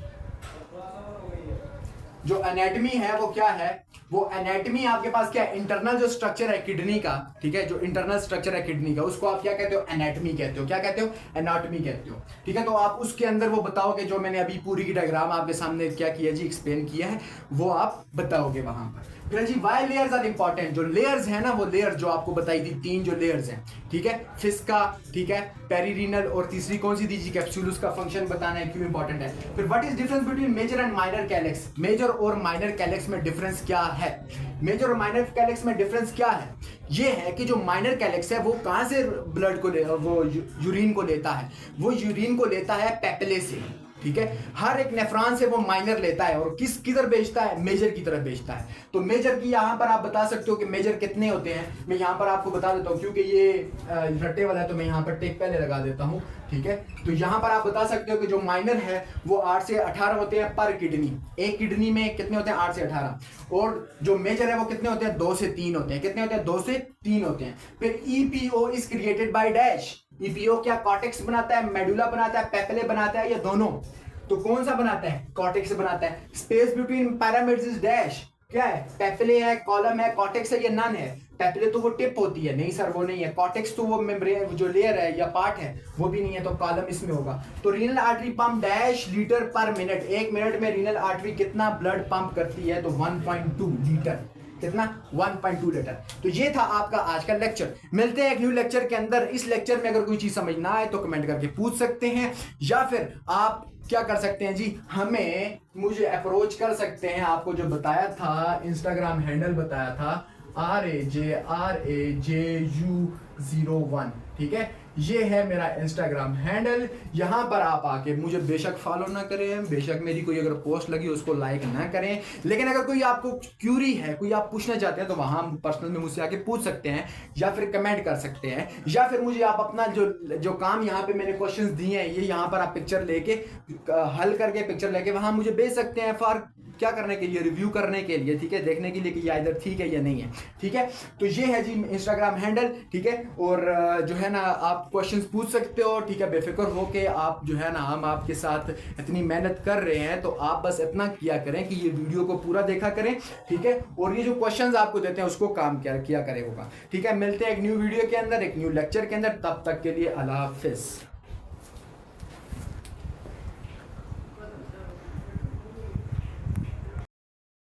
जो एनाटमी है वो क्या है? वो एनाटमी आपके पास क्या है? इंटरनल जो स्ट्रक्चर है किडनी का, ठीक है, जो इंटरनल स्ट्रक्चर है किडनी का, उसको आप क्या कहते हो? एनाटमी कहते हो। क्या कहते हो? एनाटमी कहते हो। ठीक है, तो आप उसके अंदर वो बताओगे जो मैंने अभी पूरी की डायग्राम आपके सामने क्या किया जी, एक्सप्लेन किया है, वो आप बताओगे वहां पर। फिर जी वाई लेयर्स आर इंपॉर्टेंट। जो लेयर्स है ना, वो लेयर्स जो आपको बताई थी, 3 जो लेयर्स हैं, ठीक है, फिस्का, ठीक है, पेरिरीनल, और तीसरी कौन सी थी जी? कैप्सूल। उसका फंक्शन बताना है, क्यों इंपॉर्टेंट है। फिर what is difference between major and minor calyx. Major और माइनर कैलेक्स में डिफरेंस क्या है? मेजर और माइनर कैलेक्स में डिफरेंस क्या है? ये है कि जो माइनर कैलेक्स है वो कहां से ब्लड को वो यूरिन को लेता है? वो यूरिन को लेता है पेपिले से। ठीक है, हर एक नेफ्रॉन से वो माइनर लेता है और किधर बेचता है? मेजर की तरफ बेचता है। तो मेजर की यहां पर आप बता सकते हो कि मेजर कितने होते हैं। मैं यहां पर आपको बता देता हूं, क्योंकि ये रट्टे वाला है तो मैं यहां पर टिक पहले लगा देता हूं। ठीक है, तो यहां पर आप बता सकते हो कि जो माइनर है वो 8 से 18 होते हैं पर किडनी। एक किडनी में कितने होते हैं? 8 से 18। और जो मेजर है वो कितने होते हैं? 2 से 3 होते हैं। कितने होते हैं? 2 से 3 होते हैं। फिर EPO is created by dash. EPO क्या कॉर्टेक्स बनाता है, मेडुला बनाता है, पेपिले बनाता है, या दोनों? तो कौन सा बनाता है? कॉर्टेक्स बनाता है। Space between pyramids is dash. क्या है? पेपिले है, कॉलम है, कॉर्टेक्स है, या नन है? पेपिले तो वो टिप होती है, नहीं सर वो नहीं है। कॉर्टेक्स तो वो मेम्ब्रेन जो लेयर है या पार्ट है, वो भी नहीं है, तो कॉलम इसमें होगा। तो renal artery pump dash litre पर मिनट। एक मिनट में रीनल आर्टरी कितना ब्लड पंप करती है? तो 1.2 लीटर। कितना? 1.2 लीटर। तो ये था आपका आज का लेक्चर। मिलते हैं एक न्यू लेक्चर के अंदर। इस लेक्चर में अगर कोई चीज समझ ना आए तो कमेंट करके पूछ सकते हैं, या फिर आप क्या कर सकते हैं जी, मुझे अप्रोच कर सकते हैं। आपको जो बताया था, इंस्टाग्राम हैंडल बताया था RAJRAJU01, ठीक है, ये है मेरा इंस्टाग्राम हैंडल। यहाँ पर आप आके मुझे बेशक फॉलो ना करें, बेशक मेरी कोई अगर पोस्ट लगी उसको लाइक ना करें, लेकिन अगर कोई आपको क्यूरी है, कोई आप पूछना चाहते हैं तो वहाँ पर्सनल में मुझसे आके पूछ सकते हैं, या फिर कमेंट कर सकते हैं, या फिर मुझे आप अपना जो काम यहाँ पे मैंने क्वेश्चंस दिए हैं ये यहाँ पर आप पिक्चर लेके हल करके पिक्चर लेके वहाँ मुझे भेज सकते हैं फॉर क्या करने के लिए, रिव्यू करने के लिए, ठीक है, देखने के लिए कि ये इधर ठीक है या नहीं है, ठीक है। तो ये है जी इंस्टाग्राम हैंडल, ठीक है। और जो है ना आप क्वेश्चंस पूछ सकते हो, ठीक है, बेफिक्र हो के आप जो है ना, हम आपके साथ इतनी मेहनत कर रहे हैं तो आप बस इतना किया करें कि ये वीडियो को पूरा देखा करें, ठीक है, और ये जो क्वेश्चंस आपको देते हैं उसको काम किया करें होगा, ठीक है। मिलते हैं एक न्यू वीडियो के अंदर, एक न्यू लेक्चर के अंदर, तब तक के लिए अल्लाह हाफिज़।